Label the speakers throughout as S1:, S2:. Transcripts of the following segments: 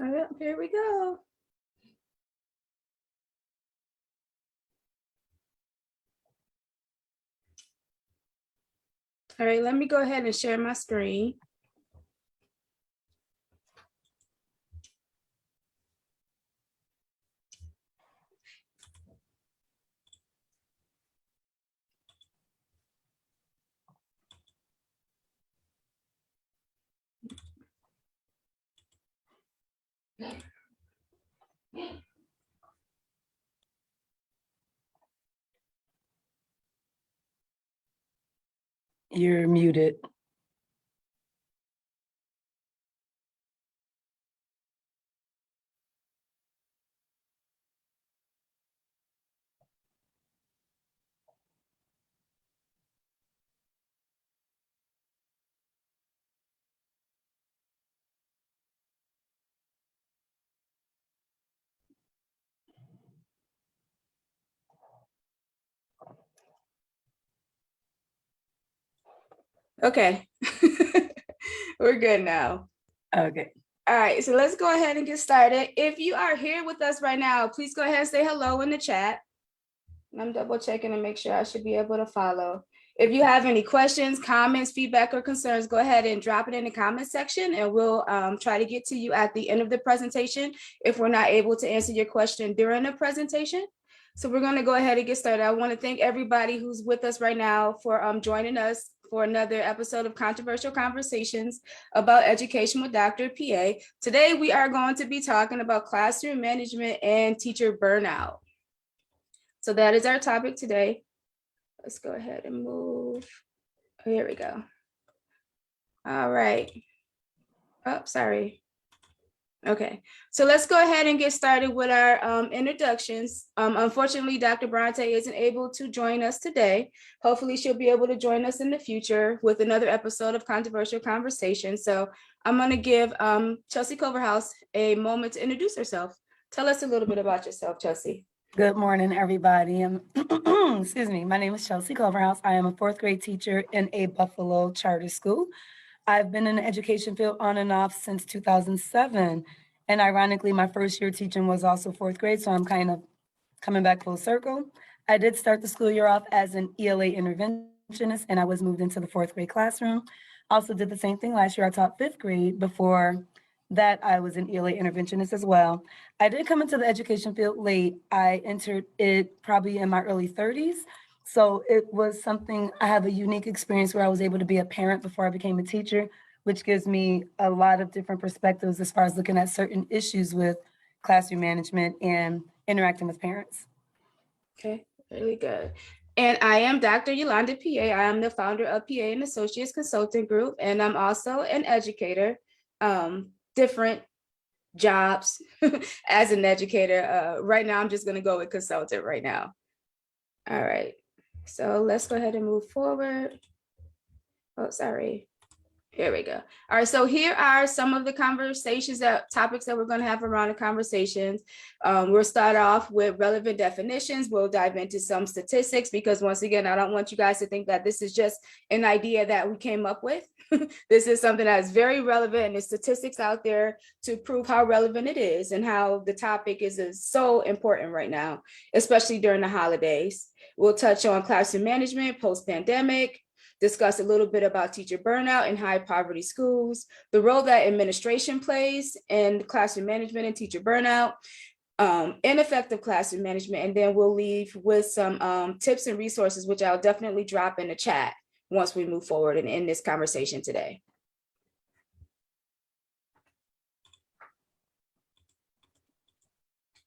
S1: All right, here we go. All right, let me go ahead and share my screen.
S2: You're muted.
S1: Okay, we're good now.
S2: Okay.
S1: All right, so let's go ahead and get started. If you are here with us right now, please go ahead and say hello in the chat. I'm double checking to make sure I should be able to follow. If you have any questions, comments, feedback, or concerns, go ahead and drop it in the comment section and we'll try to get to you at the end of the presentation if we're not able to answer your question during the presentation. So we're going to go ahead and get started. I want to thank everybody who's with us right now for joining us for another episode of Controversial Conversations about Education with Dr. PA. Today, we are going to be talking about classroom management and teacher burnout. So that is our topic today. Let's go ahead and move. Here we go. All right. Oh, sorry. Okay, so let's go ahead and get started with our introductions. Unfortunately, Dr. Bronte isn't able to join us today. Hopefully she'll be able to join us in the future with another episode of Controversial Conversation. So I'm gonna give Chelsea Coverhouse a moment to introduce herself. Tell us a little bit about yourself, Chelsea.
S2: Good morning, everybody. Excuse me. My name is Chelsea Cloverhouse. I am a fourth grade teacher in a Buffalo charter school. I've been in the education field on and off since 2007. And ironically, my first year teaching was also fourth grade, so I'm kind of coming back full circle. I did start the school year off as an ELA interventionist, and I was moved into the fourth grade classroom. Also did the same thing last year. I taught fifth grade. Before that, I was an ELA interventionist as well. I did come into the education field late. I entered it probably in my early 30s. So it was something, I have a unique experience where I was able to be a parent before I became a teacher, which gives me a lot of different perspectives as far as looking at certain issues with classroom management and interacting with parents.
S1: Okay, really good. And I am Dr. Yolanda PA. I am the founder of PA and Associates Consulting Group, and I'm also an educator. Different jobs as an educator. Right now, I'm just going to go with consultant right now. All right, so let's go ahead and move forward. Oh, sorry. Here we go. All right, so here are some of the topics that we're going to have around the conversations. We'll start off with relevant definitions. We'll dive into some statistics because once again, I don't want you guys to think that this is just an idea that we came up with. This is something that's very relevant and there's statistics out there to prove how relevant it is and how the topic is so important right now, especially during the holidays. We'll touch on classroom management, post-pandemic, discuss a little bit about teacher burnout in high poverty schools, the role that administration plays in classroom management and teacher burnout, ineffective classroom management, and then we'll leave with some tips and resources, which I'll definitely drop in the chat once we move forward and end this conversation today.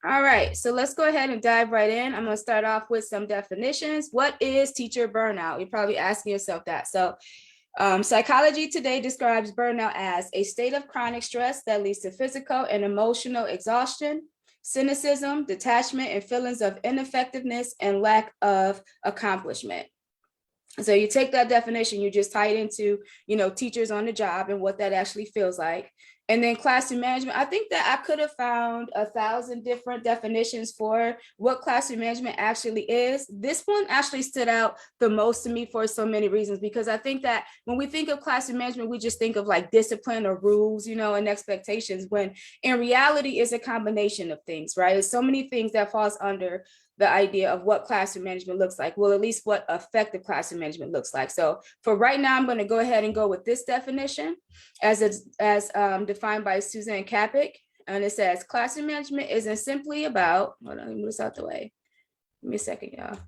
S1: All right, so let's go ahead and dive right in. I'm going to start off with some definitions. What is teacher burnout? You're probably asking yourself that. So Psychology Today describes burnout as a state of chronic stress that leads to physical and emotional exhaustion, cynicism, detachment, and feelings of ineffectiveness and lack of accomplishment. So you take that definition, you just tie it into, teachers on the job and what that actually feels like. And then classroom management, I think that I could have found 1,000 different definitions for what classroom management actually is. This one actually stood out the most to me for so many reasons, because I think that when we think of classroom management, we just think of like discipline or rules, you know, and expectations, when in reality it's a combination of things, right? There's so many things that falls under the idea of what classroom management looks like. Well, at least what effective classroom management looks like. So for right now, I'm going to go ahead and go with this definition as defined by Suzanne Cappick. And it says, classroom management isn't simply about, hold on, let me move this out the way. Give me a second, y'all.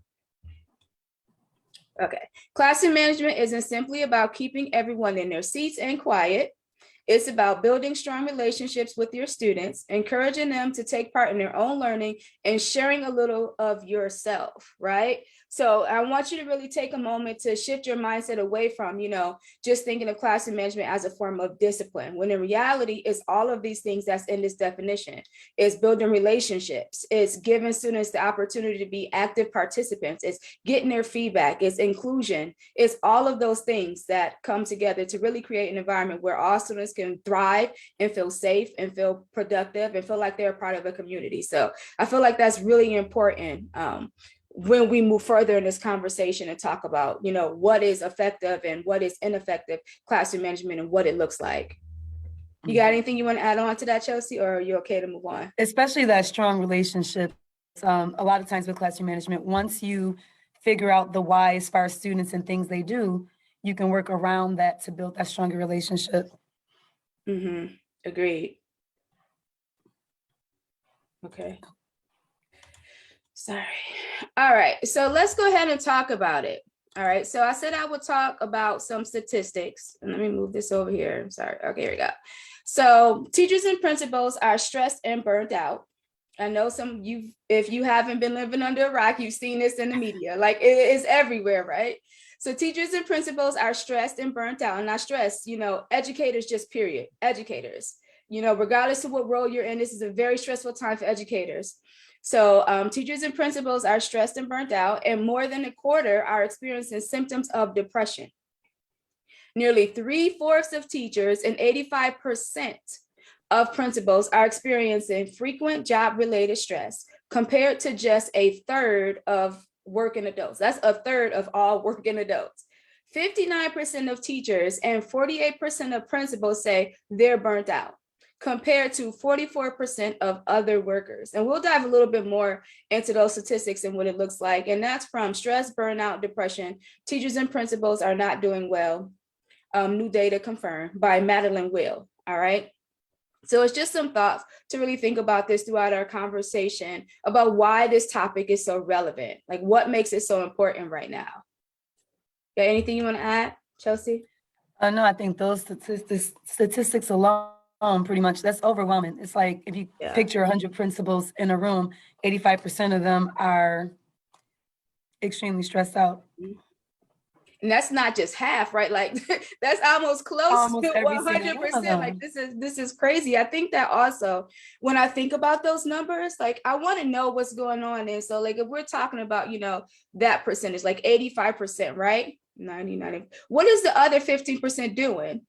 S1: Okay. Classroom management isn't simply about keeping everyone in their seats and quiet. It's about building strong relationships with your students, encouraging them to take part in their own learning, and sharing a little of yourself, right? So I want you to really take a moment to shift your mindset away from, you know, just thinking of classroom management as a form of discipline, when in reality, it's all of these things that's in this definition. It's building relationships. It's giving students the opportunity to be active participants. It's getting their feedback. It's inclusion. It's all of those things that come together to really create an environment where all students can thrive and feel safe and feel productive and feel like they're a part of a community. So I feel like that's really important when we move further in this conversation and talk about, you know, what is effective and what is ineffective classroom management and what it looks like. You got anything you want to add on to that, Chelsea, or are you okay to move on?
S2: Especially that strong relationship. A lot of times with classroom management, once you figure out the why as far as students and things they do, you can work around that to build that stronger relationship.
S1: Mm-hmm. Agreed. Okay. Sorry. All right. So let's go ahead and talk about it. All right. So I said I would talk about some statistics. And let me move this over here. I'm sorry. Okay, here we go. So teachers and principals are stressed and burnt out. I know some you, if you haven't been living under a rock, you've seen this in the media. Like it is everywhere, right? So teachers and principals are stressed and burnt out. And not stressed, you know, educators, just period, educators. You know, regardless of what role you're in, this is a very stressful time for educators. So teachers and principals are stressed and burnt out, and more than a quarter are experiencing symptoms of depression. Nearly 3/4 of teachers and 85% of principals are experiencing frequent job-related stress, compared to just a third of working adults. That's a third of all working adults. 59% of teachers and 48% of principals say they're burnt out, compared to 44% of other workers. And we'll dive a little bit more into those statistics and what it looks like. And that's from stress, burnout, depression. Teachers and principals are not doing well. New data confirmed by Madeline Will. All right. So it's just some thoughts to really think about this throughout our conversation about why this topic is so relevant. Like what makes it so important right now? Got anything you want to add, Chelsea?
S2: No, I think those statistics alone, pretty much, that's overwhelming. It's like if you picture 100 principals in a room, 85% of them are extremely stressed out.
S1: And that's not just half, right? Like that's almost close to 100%. Like this is crazy. I think that also when I think about those numbers, like I want to know what's going on. And so like if we're talking about, you know, that percentage, like 85%, right? 90. What is the other 15% doing?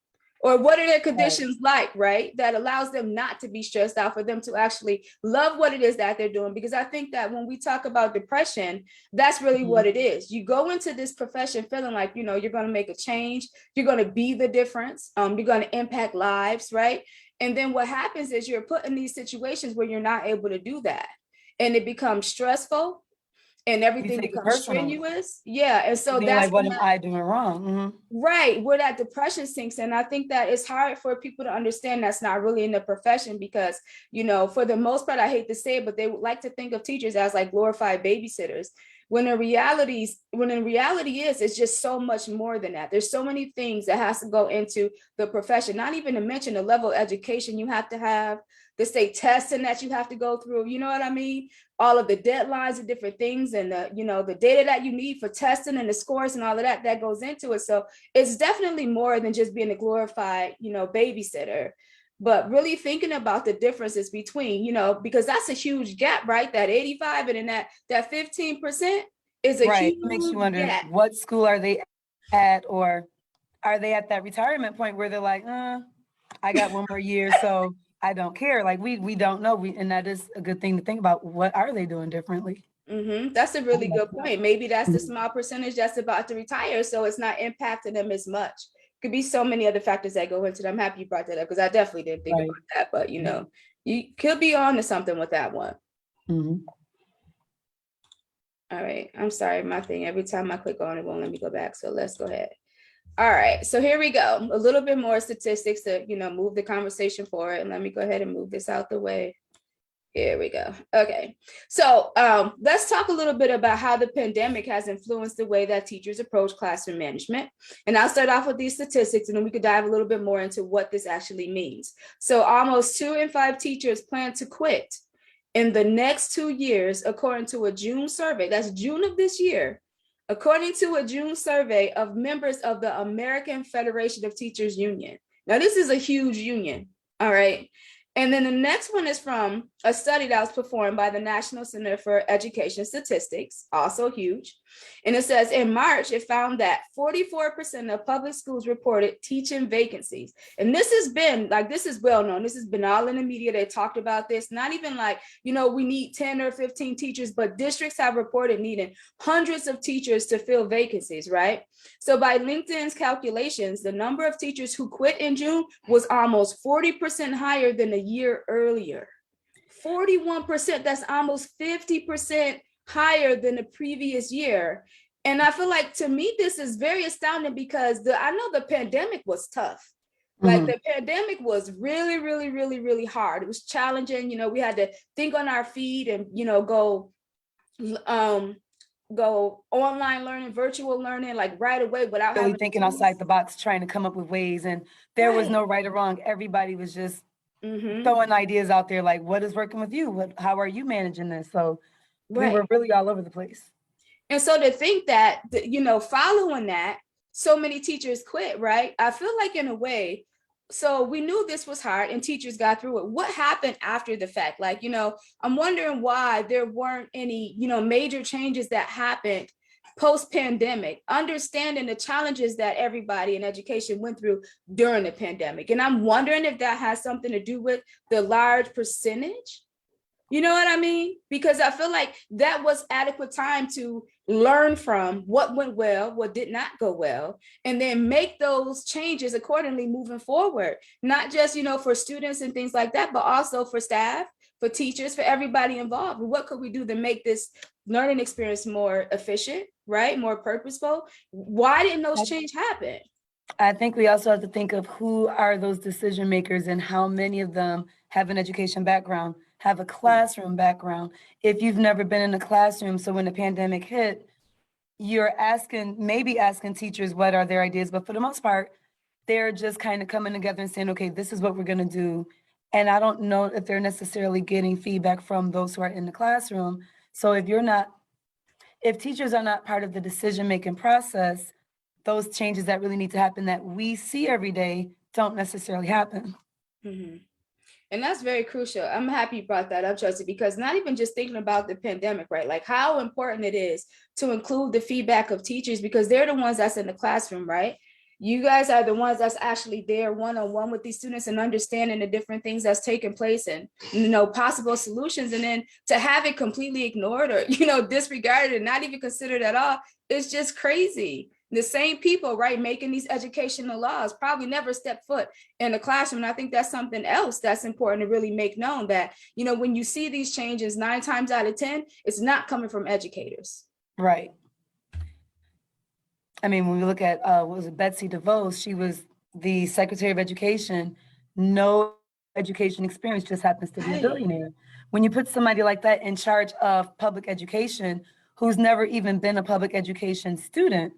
S1: Or what are their conditions like, right? That allows them not to be stressed out, for them to actually love what it is that they're doing. Because I think that when we talk about depression, that's really what it is. You go into this profession feeling like, you know, you're going to make a change. You're going to be the difference. You're going to impact lives, right? And then what happens is you're put in these situations where you're not able to do that. And it becomes stressful. And everything becomes strenuous. Yeah. And so that's
S2: like, what am I doing wrong? Mm-hmm.
S1: Right, where that depression sinks in. I think that it's hard for people to understand that's not really in the profession, because, you know, for the most part, I hate to say it, but they would like to think of teachers as like glorified babysitters. When in reality is, it's just so much more than that. There's so many things that has to go into the profession, not even to mention the level of education you have to have, the state testing that you have to go through. You know what I mean? All of the deadlines and different things, and the, you know, the data that you need for testing and the scores and all of that that goes into it. So it's definitely more than just being a glorified, you know, babysitter, but really thinking about the differences between, you know, because that's a huge gap, right? That 85 and then that 15% is a huge
S2: It makes you wonder,
S1: gap.
S2: what school are they at, or are they at that retirement point where they're like, I got one more year, so I don't care. Like we don't know. And that is a good thing to think about. What are they doing differently?
S1: That's a really good
S2: Yeah.
S1: point. Maybe that's the
S2: Mhm.
S1: small percentage that's about to retire, so it's not impacting them as much. Could be so many other factors that go into it. I'm happy you brought that up because I definitely didn't think
S2: Right.
S1: about that. But you could be on to something with that one.
S2: Mhm.
S1: All right. I'm sorry, my thing. Every time I click on it, won't let me go back. So let's go ahead. All right. So here we go. A little bit more statistics to move the conversation forward. And let me go ahead and move this out the way. Here we go. Okay. So let's talk a little bit about how the pandemic has influenced the way that teachers approach classroom management. And I'll start off with these statistics and then we could dive a little bit more into what this actually means. So almost 2 in 5 teachers plan to quit in the next 2 years, according to a June survey. That's June of this year. According to a June survey of members of the American Federation of Teachers Union. Now, this is a huge union. All right. And then the next one is from a study that was performed by the National Center for Education Statistics, also huge. And it says in March, it found that 44% of public schools reported teaching vacancies. And this has been this is well known. This has been all in the media. They talked about this, not even we need 10 or 15 teachers, but districts have reported needing hundreds of teachers to fill vacancies, right? So by LinkedIn's calculations, the number of teachers who quit in June was almost 40% higher than a year earlier. 41%, that's almost 50% higher than the previous year. And I feel like to me, this is very astounding because I know the pandemic was tough. Like the pandemic was really, really, really, really hard. It was challenging. We had to think on our feet and, go online learning, virtual learning, like right away without
S2: Really
S1: having
S2: thinking
S1: tools.
S2: outside the box, trying to come up with ways. And there was
S1: Right.
S2: no right or wrong. Everybody was just
S1: Mm-hmm.
S2: throwing ideas out there, like, what is working with you? How are you managing this? So we
S1: Right.
S2: were really all over the place.
S1: And so to think that, following that, so many teachers quit, right? I feel like in a way, so we knew this was hard and teachers got through it. What happened after the fact? I'm wondering why there weren't any, major changes that happened post-pandemic, understanding the challenges that everybody in education went through during the pandemic. And I'm wondering if that has something to do with the large percentage. You know what I mean? Because I feel like that was adequate time to learn from what went well, what did not go well, and then make those changes accordingly moving forward. Not just, for students and things like that, but also for staff, for teachers, for everybody involved. What could we do to make this learning experience more efficient, right? More purposeful? Why didn't those changes happen?
S2: I think we also have to think of who are those decision makers and how many of them have an education background, have a classroom background. If you've never been in a classroom, so when the pandemic hit, you're maybe asking teachers what are their ideas, but for the most part, they're just kind of coming together and saying, okay, this is what we're going to do. And I don't know if they're necessarily getting feedback from those who are in the classroom. So if teachers are not part of the decision-making process, those changes that really need to happen that we see every day don't necessarily happen.
S1: Mm-hmm. And that's very crucial. I'm happy you brought that up, Chelsea, because not even just thinking about the pandemic, right? Like how important it is to include the feedback of teachers because they're the ones that's in the classroom, right? You guys are the ones that's actually there one-on-one with these students and understanding the different things that's taking place and, possible solutions. And then to have it completely ignored or, disregarded and not even considered at all, it's just crazy. The same people, right, making these educational laws probably never stepped foot in the classroom. And I think that's something else that's important to really make known that, when you see these changes 9 times out of 10, it's not coming from educators.
S2: Right. I mean, when we look at, what was it, Betsy DeVos, she was the Secretary of Education, no education experience, just happens to be a billionaire. When you put somebody like that in charge of public education, who's never even been a public education student.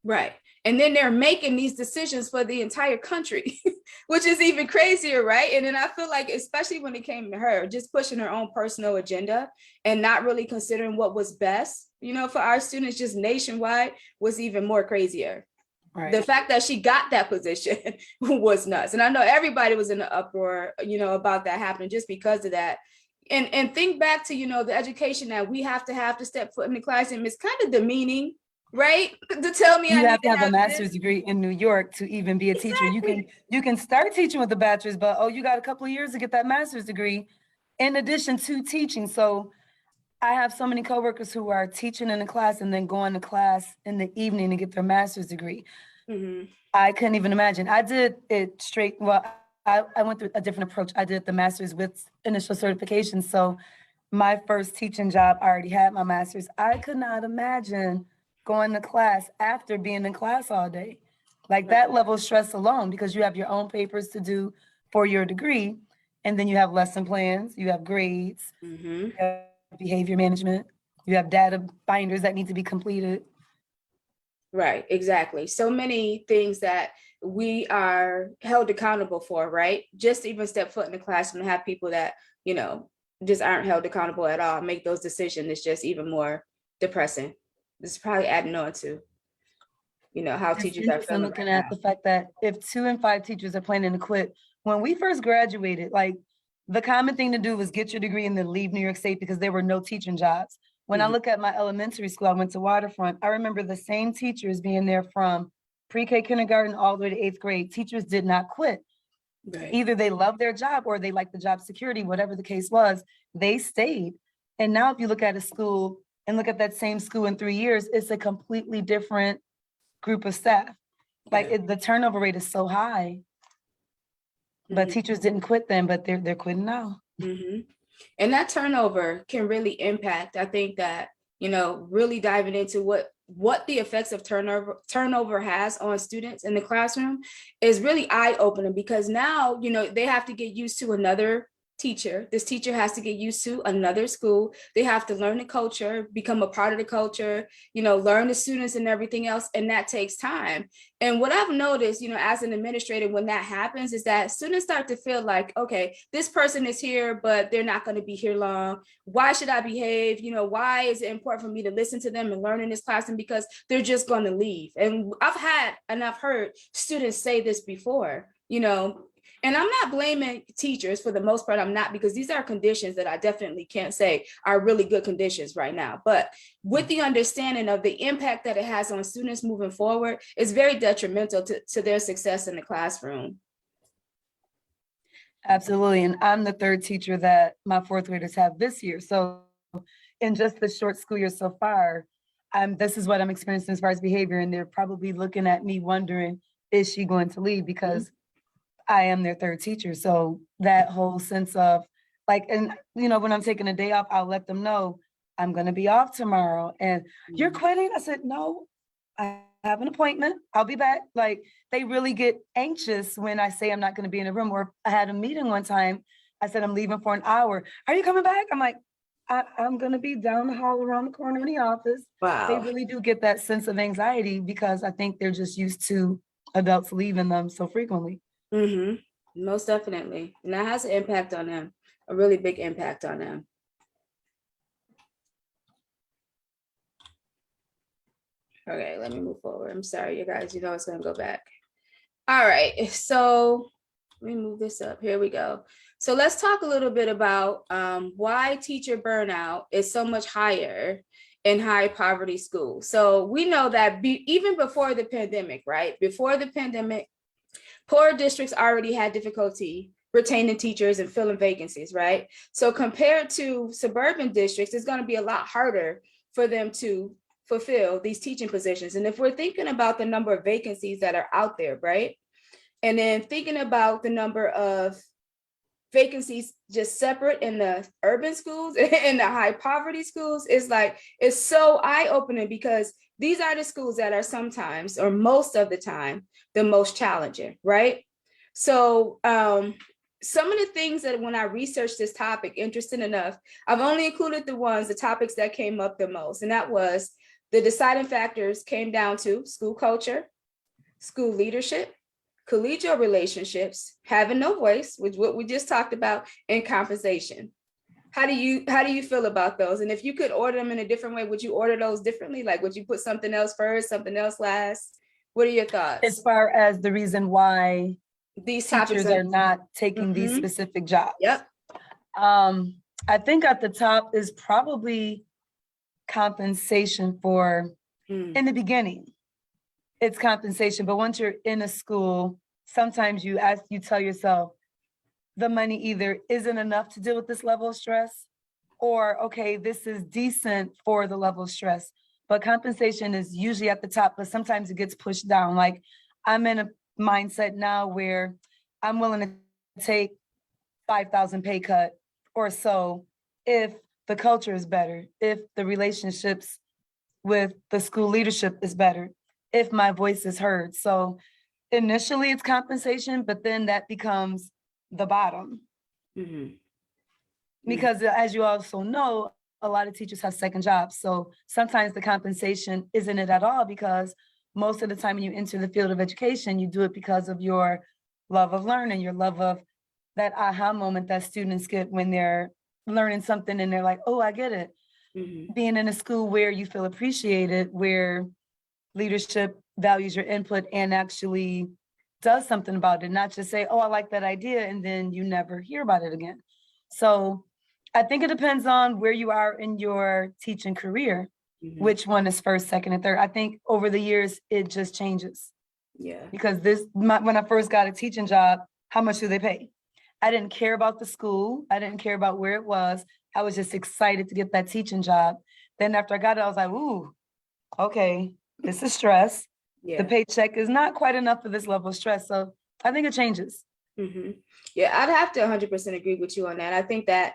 S1: Right. And then they're making these decisions for the entire country, which is even crazier, right? And then I feel like, especially when it came to her, just pushing her own personal agenda and not really considering what was best, for our students just nationwide was even more crazier. Right. The fact that she got that position was nuts. And I know everybody was in the uproar, about that happening just because of that. And think back to, the education that we have to step foot in the classroom is kind of demeaning. right? To tell me I
S2: You
S1: need
S2: have to
S1: to
S2: have a
S1: have
S2: master's
S1: this.
S2: degree in New York to even be a teacher.
S1: Exactly.
S2: You can start teaching with a bachelor's, but oh, you got a couple of years to get that master's degree in addition to teaching. So I have so many coworkers who are teaching in the class and then going to class in the evening to get their master's degree.
S1: Mhm.
S2: I couldn't even imagine. I did it straight. Well, I went through a different approach. I did the master's with initial certification. So my first teaching job, I already had my master's. I could not imagine going to class after being in class all day. Like
S1: Right.
S2: that level of stress alone, because you have your own papers to do for your degree, and then you have lesson plans, you have grades,
S1: Mhm.
S2: you have behavior management, you have data binders that need to be completed.
S1: Right, exactly. So many things that we are held accountable for, right? Just to even step foot in the classroom and have people that, you know, just aren't held accountable at all, make those decisions is just even more depressing. This is probably adding on to, how
S2: It's
S1: teachers are
S2: interesting
S1: feeling
S2: looking
S1: right
S2: at
S1: now.
S2: the fact that if 2 in 5 teachers are planning to quit, when we first graduated, like the common thing to do was get your degree and then leave New York State because there were no teaching jobs. When I
S1: Mhm.
S2: look at my elementary school, I went to Waterfront. I remember the same teachers being there from pre-K kindergarten all the way to 8th grade. Teachers did not quit.
S1: Right.
S2: Either they loved their job or they liked the job security, whatever the case was, they stayed. And now if you look at a school and look at that same school in 3 years, it's a completely different group of staff. Like
S1: Yeah.
S2: the turnover rate is so high, but
S1: Mhm.
S2: teachers didn't quit then, but they're quitting now.
S1: Mhm. And that turnover can really impact. I think that, really diving into what the effects of turnover has on students in the classroom is really eye-opening, because now, they have to get used to another teacher. This teacher has to get used to another school. They have to learn the culture, become a part of the culture, learn the students and everything else, and that takes time. And what I've noticed, as an administrator, when that happens, is that students start to feel like, okay, this person is here, but they're not going to be here long. Why should I behave? Why is it important for me to listen to them and learn in this classroom? Because they're just going to leave. And I've heard students say this before, and I'm not blaming teachers for the most part. I'm not, because these are conditions that I definitely can't say are really good conditions right now. But with the understanding of the impact that it has on students moving forward, it's very detrimental to their success in the classroom.
S2: Absolutely. And I'm the third teacher that my fourth graders have this year. So in just the short school year so far, this is what I'm experiencing as far as behavior. And they're probably looking at me wondering, is she going to leave?
S1: Mhm.
S2: Because I am their third teacher. So that whole sense of like, and when I'm taking a day off, I'll let them know I'm going to be off tomorrow. And you're quitting? I said, no, I have an appointment. I'll be back. Like they really get anxious when I say I'm not going to be in the room. Or I had a meeting one time. I said, I'm leaving for an hour. Are you coming back? I'm like, I'm going to be down the hall around the corner in the office. They
S1: Wow.
S2: really do get that sense of anxiety because I think they're just used to adults leaving them so frequently.
S1: Hmm. Most definitely. And that has an impact on them, a really big impact on them. Okay, let me move forward. I'm sorry, you guys, it's going to go back. All right. So let me move this up. Here we go. So let's talk a little bit about why teacher burnout is so much higher in high poverty schools. So we know that even before the pandemic, right? Before the pandemic, poor districts already had difficulty retaining teachers and filling vacancies, right? So compared to suburban districts, it's going to be a lot harder for them to fulfill these teaching positions. And if we're thinking about the number of vacancies that are out there, right? And then thinking about the number of vacancies just separate in the urban schools and the high poverty schools, is like, it's so eye-opening, because these are the schools that are sometimes, or most of the time, the most challenging, right? So some of the things that when I researched this topic, interesting enough, I've only included the topics that came up the most. And that was the deciding factors came down to school culture, school leadership, collegial relationships, having no voice, which what we just talked about, and compensation. How do you feel about those? And if you could order them in a different way, would you order those differently? Like, would you put something else first, something else last? What are your
S2: As
S1: thoughts?
S2: far as the reason why
S1: These topics
S2: teachers
S1: are.
S2: are not taking these
S1: Mhm.
S2: specific jobs.
S1: Yep.
S2: I think at the top is probably compensation for In the beginning, it's compensation. But once you're in a school, sometimes you tell yourself, the money either isn't enough to deal with this level of stress, or, okay, this is decent for the level of stress. But compensation is usually at the top, but sometimes it gets pushed down. Like, I'm in a mindset now where I'm willing to take 5,000 pay cut or so if the culture is better, if the relationships with the school leadership is better, if my voice is heard. So initially it's compensation, but then that becomes the bottom. Because as you also know, a lot of teachers have second jobs. So sometimes the compensation isn't it at all, because most of the time when you enter the field of education, you do it because of your love of learning, your love of that aha moment that students get when they're learning something and they're like, oh, I get it. Being in a school where you feel appreciated, where leadership values your input and actually does something about it, not just say, oh, I like that idea, and then you never hear about it again. So I think it depends on where you are in your teaching career, which one is first, second, and third. I think over the years, it just changes.
S1: Yeah.
S2: Because when I first got a teaching job, how much do they pay? I didn't care about the school. I didn't care about where it was. I was just excited to get that teaching job. Then after I got it, I was like, ooh, okay, this is stress. The paycheck is not quite enough for this level of stress. So I think it changes.
S1: Yeah, I'd have to 100% agree with you on that. I think that,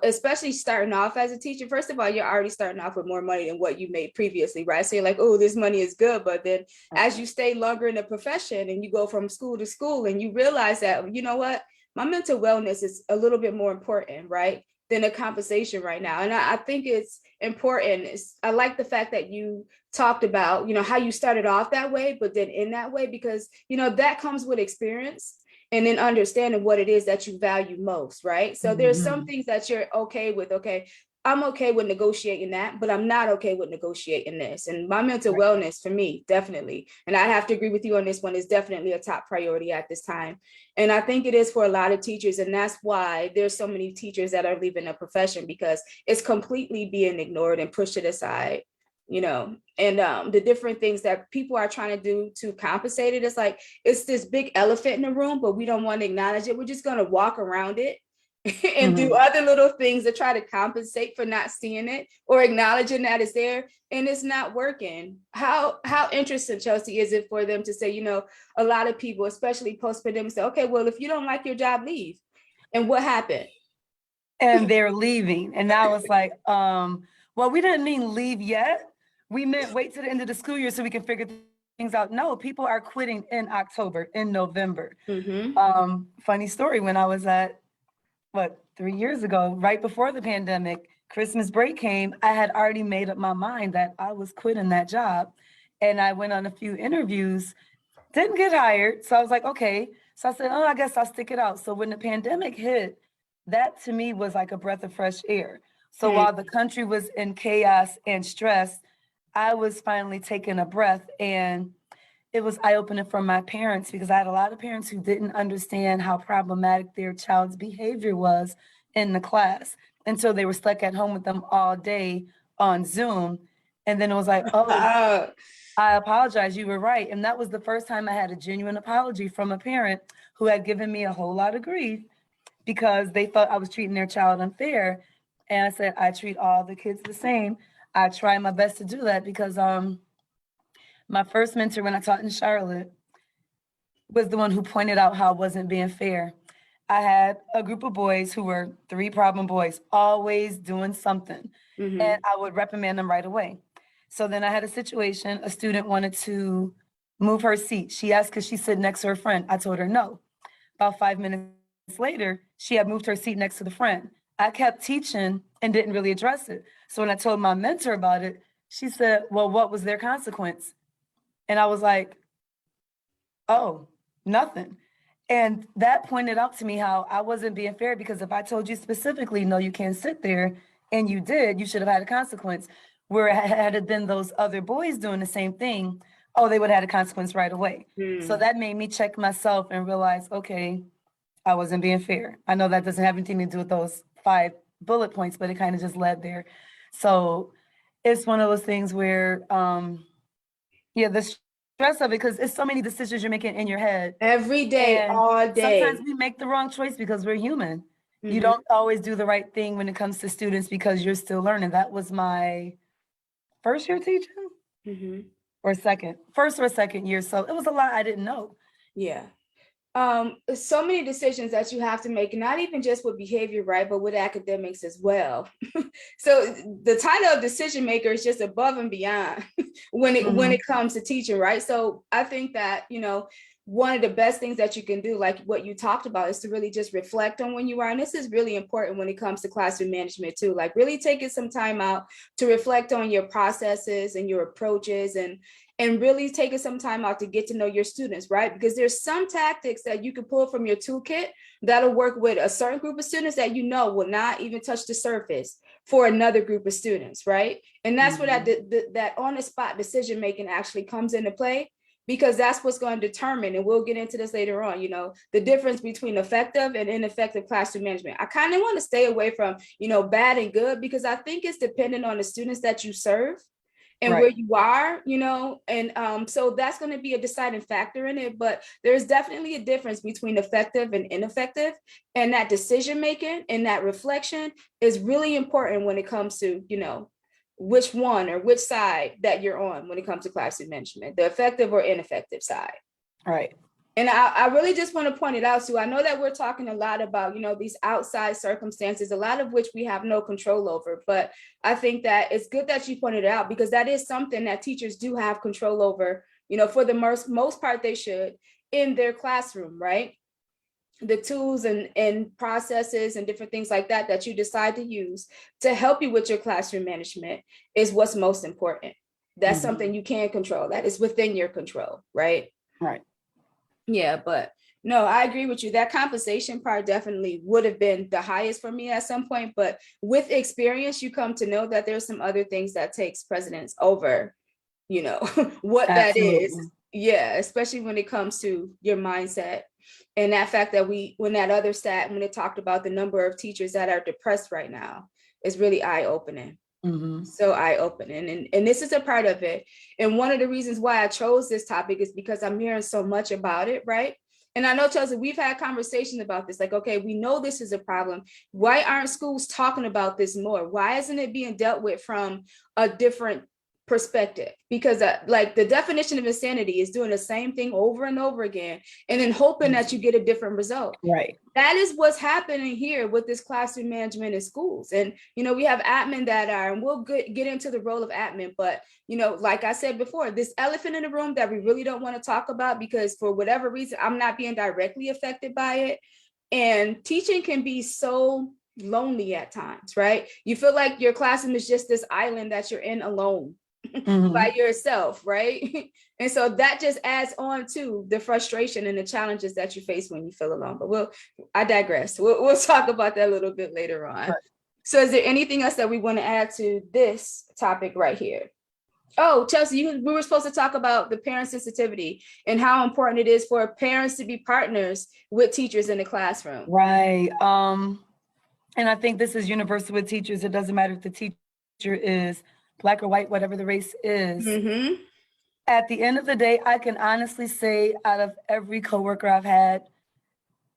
S1: especially starting off as a teacher, first of all, you're already starting off with more money than what you made previously, right? So you're like, oh, this money is good. But then as you stay longer in the profession and you go from school to school and you realize that, you know what, my mental wellness is a little bit more important, right, than the compensation right now. And I think it's important. I like the fact that you talked about, how you started off that way, but then in that way, because, that comes with experience. And then understanding what it is that you value most, right? So there's some things that you're okay with. Okay, I'm okay with negotiating that, but I'm not okay with negotiating this. And my mental wellness for me, definitely. And I have to agree with you on this one, is definitely a top priority at this time. And I think it is for a lot of teachers. And that's why there's so many teachers that are leaving the profession, because it's completely being ignored and pushed to the side. And the different things that people are trying to do to compensate it. It's like, it's this big elephant in the room, but we don't want to acknowledge it. We're just going to walk around it and do other little things to try to compensate for not seeing it or acknowledging that it's there, and it's not working. How interesting, Chelsea, is it for them to say, a lot of people, especially post-pandemic, say, okay, well, if you don't like your job, leave. And what happened?
S2: And they're leaving. And now it's like, well, we didn't mean leave yet. We meant wait till the end of the school year so we can figure things out. No, people are quitting in October, in November. Funny story, when I was at, 3 years ago, right before the pandemic, Christmas break came, I had already made up my mind that I was quitting that job. And I went on a few interviews, didn't get hired. So I was like, okay. So I said, oh, I guess I'll stick it out. So when the pandemic hit, that to me was like a breath of fresh air. So while the country was in chaos and stress, I was finally taking a breath, and it was eye-opening for my parents, because I had a lot of parents who didn't understand how problematic their child's behavior was in the class. And so they were stuck at home with them all day on Zoom. And then it was like, oh, I apologize, you were right. And that was the first time I had a genuine apology from a parent who had given me a whole lot of grief because they thought I was treating their child unfair. And I said, I treat all the kids the same. I try my best to do that, because my first mentor when I taught in Charlotte was the one who pointed out how it wasn't being fair. I had a group of boys who were 3 problem boys, always doing something, and I would reprimand them right away. So then I had a situation, a student wanted to move her seat. She asked, could she sit next to her friend? I told her no. About 5 minutes later, she had moved her seat next to the friend. I kept teaching and didn't really address it. So when I told my mentor about it, she said, well, what was their consequence? And I was like, oh, nothing. And that pointed out to me how I wasn't being fair, because if I told you specifically, no, you can't sit there, and you did, you should have had a consequence. Where had it been those other boys doing the same thing, oh, they would have had a consequence right away. So that made me check myself and realize, okay, I wasn't being fair. I know that doesn't have anything to do with those 5 bullet points, but it kind of just led there. So it's one of those things where, yeah, the stress of it, because it's so many decisions you're making in your head.
S1: Every day,
S2: And
S1: all
S2: sometimes
S1: day.
S2: we make the wrong choice because we're human. You
S1: Mhm,
S2: don't always do the right thing when it comes to students because you're still learning. That was my first year teaching
S1: mhm.
S2: or first or second year. So it was a lot I didn't know.
S1: Yeah. So many decisions that you have to make, not even just with behavior, right, but with academics as well. So the title of decision maker is just above and beyond when
S2: Mhm.
S1: it comes to teaching, right? So I think that, one of the best things that you can do, like what you talked about, is to really just reflect on when you are. And this is really important when it comes to classroom management too, like really taking some time out to reflect on your processes and your approaches, and really taking some time out to get to know your students, right? Because there's some tactics that you can pull from your toolkit that'll work with a certain group of students that will not even touch the surface for another group of students, right? And that's where that on the spot decision making actually comes into play, because that's what's going to determine, and we'll get into this later on, the difference between effective and ineffective classroom management. I kind of want to stay away from, bad and good, because I think it's dependent on the students that you serve and where
S2: Right.
S1: you are, and so that's going to be a deciding factor in it. But there's definitely a difference between effective and ineffective, and that decision making and that reflection is really important when it comes to, which one or which side that you're on when it comes to classroom management, the effective or ineffective side.
S2: Right.
S1: And I really just want to point it out, Sue. I know that we're talking a lot about, these outside circumstances, a lot of which we have no control over. But I think that it's good that you pointed it out, because that is something that teachers do have control over, for the most part, they should, in their classroom, right? The tools and processes and different things like that you decide to use to help you with your classroom management is what's most important. That's something you can control, that is within your control, right?
S2: Right.
S1: Yeah, but no, I agree with you. That compensation part definitely would have been the highest for me at some point. But with experience, you come to know that there's some other things that takes precedence over, what that is.
S2: Absolutely.
S1: Yeah, especially when it comes to your mindset. And that fact that when that other stat, when it talked about the number of teachers that are depressed right now, is really eye-opening. So eye-opening, and this is a part of it. And one of the reasons why I chose this topic is because I'm hearing so much about it, right? And I know, Chelsea, we've had conversations about this, like, okay, we know this is a problem. Why aren't schools talking about this more? Why isn't it being dealt with from a different perspective? Because like the definition of insanity is doing the same thing over and over again and then hoping that you get a different result.
S2: Right.
S1: That is what's happening here with this classroom management in schools. And, we have admin that are, and we'll get into the role of admin, but, like I said before, this elephant in the room that we really don't want to talk about, because for whatever reason, I'm not being directly affected by it. And teaching can be so lonely at times, right? You feel like your classroom is just this island that you're in alone by yourself, right? And so that just adds on to the frustration and the challenges that you face when you feel alone. But I digress. We'll talk about that a little bit later on.
S2: Right.
S1: So is there anything else that we want to add to this topic right here? Oh, Chelsea, we were supposed to talk about the parent sensitivity and how important it is for parents to be partners with teachers in the classroom.
S2: Right. And I think this is universal with teachers. It doesn't matter if the teacher is Black or white, whatever the race is.
S1: Mm-hmm.
S2: At the end of the day, I can honestly say out of every coworker I've had,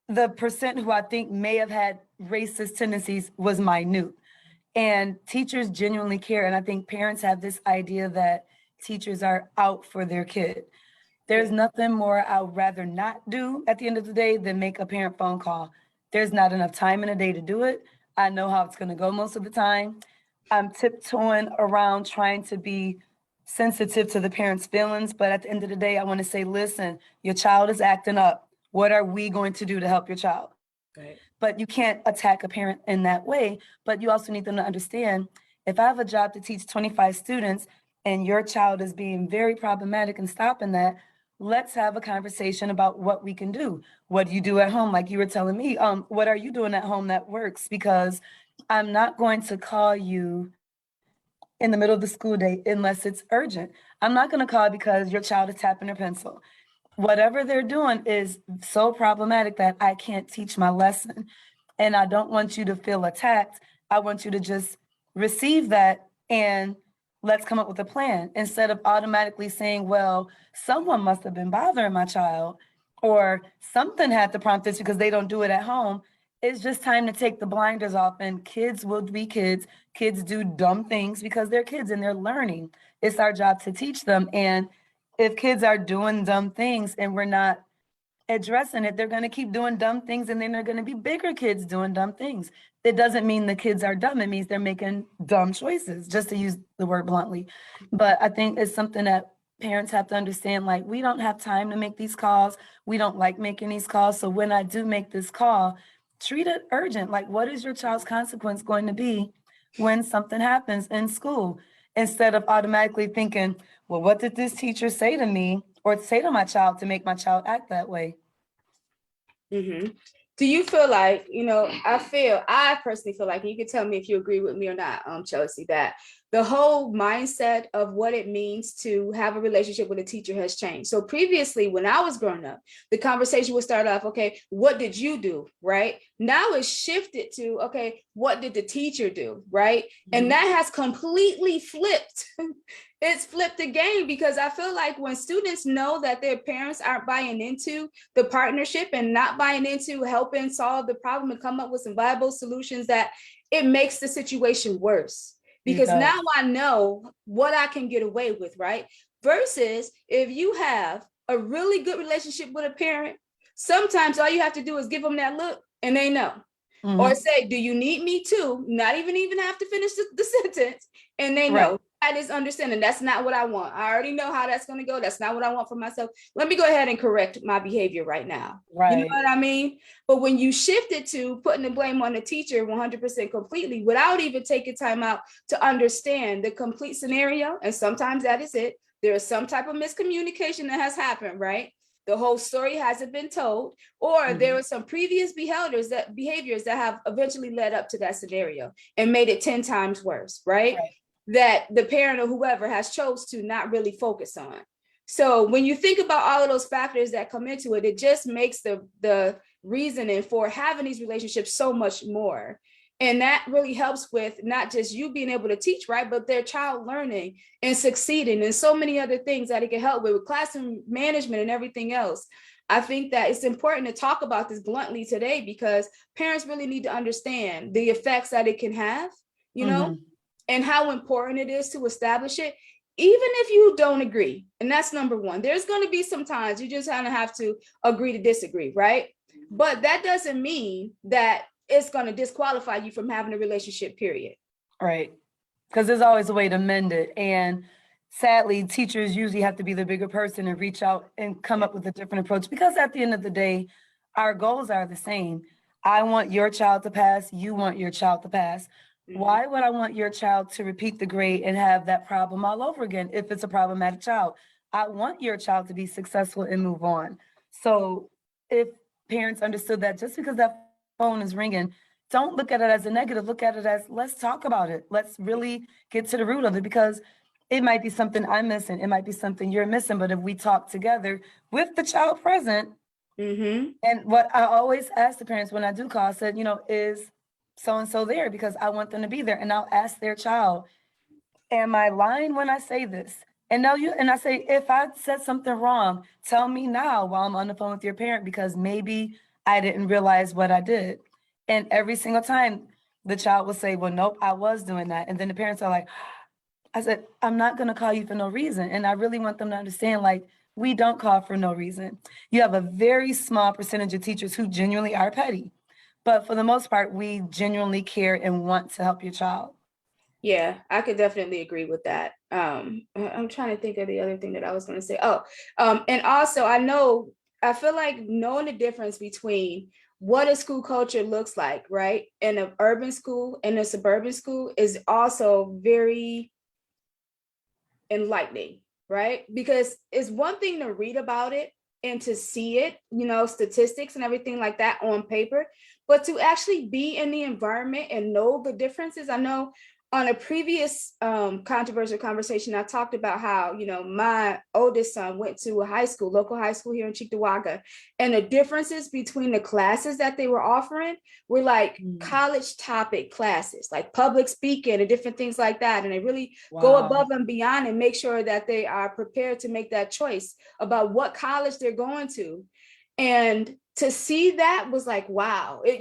S2: the percent who I think may have had racist tendencies was minute. And teachers genuinely care. And I think parents have this idea that teachers are out for their kid. There's nothing more I would rather not do at the end of the day than make a parent phone call. There's not enough time in a day to do it. I know how it's going to go most of the time. I'm tiptoeing around trying to be sensitive to the parents' feelings. But at the end of the day, I want to say, listen, your child is acting up. What are we going to do to help your child?
S1: Right.
S2: But you can't attack a parent in that way. But you also need them to understand, if I have a job to teach 25 students and your child is being very problematic and stopping that, let's have a conversation about what we can do. What do you do at home? Like you were telling me, what are you doing at home that works? Because I'm not going to call you in the middle of the school day unless it's urgent. I'm not going to call because your child is tapping their pencil. Whatever they're doing is so problematic that I can't teach my lesson. And I don't want you to feel attacked. I want you to just receive that and let's come up with a plan instead of automatically saying, well, someone must have been bothering my child or something had to prompt this because they don't do it at home. It's just time to take the blinders off, and kids will be kids. Kids do dumb things because they're kids and they're learning. It's our job to teach them. And if kids are doing dumb things and we're not addressing it, they're going to keep doing dumb things, and then they're going to be bigger kids doing dumb things. It doesn't mean the kids are dumb. It means they're making dumb choices, just to use the word bluntly. But I think it's something that parents have to understand, like, we don't have time to make these calls. We don't like making these calls. So when I do make this call, treat it urgent. Like, what is your child's consequence going to be when something happens in school? Instead of automatically thinking, well, what did this teacher say to me or say to my child to make my child act that way?
S1: Mhm. Do you feel like, I personally feel like, and you can tell me if you agree with me or not, Chelsea, that the whole mindset of what it means to have a relationship with a teacher has changed. So previously, when I was growing up, the conversation would start off, okay, what did you do? Right? Now it's shifted to, okay, what did the teacher do? Right? And that has completely flipped. It's flipped the game, because I feel like when students know that their parents aren't buying into the partnership and not buying into helping solve the problem and come up with some viable solutions, that it makes the situation worse. Because now I know what I can get away with, right? Versus if you have a really good relationship with a parent, sometimes all you have to do is give them that look and they know. Or say, do you need me too? Not even have to finish the sentence, and they know. Right. That is understanding. That's not what I want. I already know how that's going to go. That's not what I want for myself. Let me go ahead and correct my behavior right now. Right. You know what I mean? But when you shift it to putting the blame on the teacher 100% completely, without even taking time out to understand the complete scenario, and sometimes that is it. There is some type of miscommunication that has happened, right? The whole story hasn't been told, or there were some previous behaviors that have eventually led up to that scenario and made it 10 times worse, right? That the parent or whoever has chose to not really focus on. So when you think about all of those factors that come into it, it just makes the reasoning for having these relationships so much more. And that really helps with not just you being able to teach, right, but their child learning and succeeding and so many other things that it can help with classroom management and everything else. I think that it's important to talk about this bluntly today, because parents really need to understand the effects that it can have, and how important it is to establish it, even if you don't agree. And that's number one. There's going to be some times you just kind of have to agree to disagree, right? But that doesn't mean that it's going to disqualify you from having a relationship, period.
S2: Right. Because there's always a way to mend it. And sadly, teachers usually have to be the bigger person and reach out and come up with a different approach, because at the end of the day, our goals are the same. I want your child to pass. You want your child to pass. Why would I want your child to repeat the grade and have that problem all over again if it's a problematic child? I want your child to be successful and move on. So if parents understood that, just because that phone is ringing, don't look at it as a negative. Look at it as, let's talk about it. Let's really get to the root of it, because it might be something I'm missing. It might be something you're missing. But if we talk together with the child present, and what I always ask the parents when I do call, I said, is so-and-so there? Because I want them to be there. And I'll ask their child, am I lying when I say this? And I say, if I said something wrong, tell me now while I'm on the phone with your parent, because maybe I didn't realize what I did. And every single time the child will say, well, nope, I was doing that. And then the parents are like, I said, I'm not going to call you for no reason. And I really want them to understand, like, we don't call for no reason. You have a very small percentage of teachers who genuinely are petty. But for the most part, we genuinely care and want to help your child.
S1: Yeah, I could definitely agree with that. I'm trying to think of the other thing that I was going to say. And also I feel like knowing the difference between what a school culture looks like, right, in an urban school and a suburban school is also very enlightening, right? Because it's one thing to read about it and to see it, statistics and everything like that on paper, but to actually be in the environment and know the differences. I know on a previous controversial conversation, I talked about how, my oldest son went to a local high school here in Cheektowaga, and the differences between the classes that they were offering were like college topic classes, like public speaking and different things like that. And they really go above and beyond and make sure that they are prepared to make that choice about what college they're going to. And to see that was like, wow, it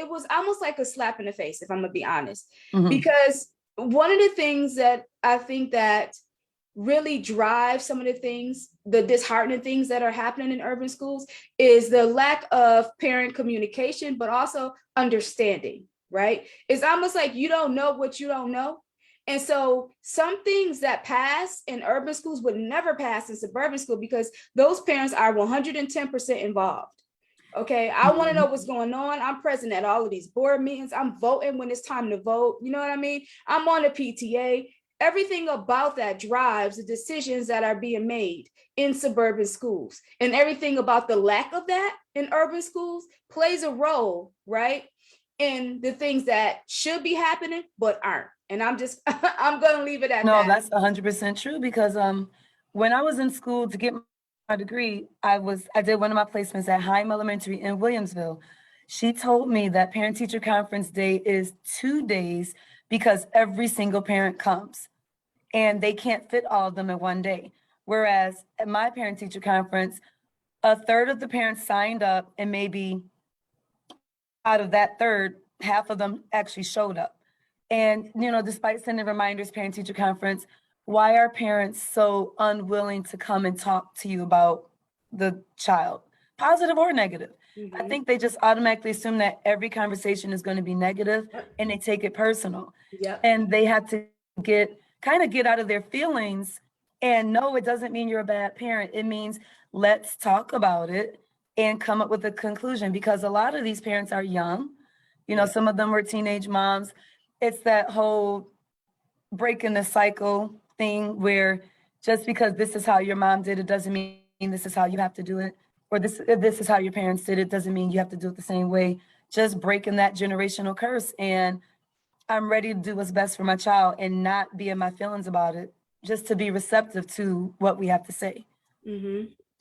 S1: was almost like a slap in the face, if I'm gonna be honest, because one of the things that I think that really drive some of the disheartening things that are happening in urban schools is the lack of parent communication, but also understanding, right? It's almost like you don't know what you don't know. And so some things that pass in urban schools would never pass in suburban school because those parents are 110% involved. Okay, I want to know what's going on. I'm present at all of these board meetings. I'm voting when it's time to vote. You know what I mean? I'm on the PTA. Everything about that drives the decisions that are being made in suburban schools. And everything about the lack of that in urban schools plays a role, right? In the things that should be happening, but aren't. And I'm just, I'm going to leave it at that.
S2: No, that's 100% true because when I was in school to get my degree, I did one of my placements at Chime Elementary in Williamsville. She told me that Parent Teacher Conference Day is 2 days because every single parent comes and they can't fit all of them in one day. Whereas at my Parent Teacher Conference, a third of the parents signed up and maybe out of that third, half of them actually showed up. And, despite sending reminders, Parent Teacher Conference, why are parents so unwilling to come and talk to you about the child, positive or negative? I think they just automatically assume that every conversation is going to be negative and they take it personal. And they have to get out of their feelings. And no, it doesn't mean you're a bad parent. It means let's talk about it and come up with a conclusion, because a lot of these parents are young. Some of them were teenage moms. It's that whole breaking the cycle thing where just because this is how your mom did it doesn't mean this is how you have to do it, or this is how your parents did it doesn't mean you have to do it the same way. Just breaking that generational curse. And I'm ready to do what's best for my child and not be in my feelings about it, just to be receptive to what we have to say.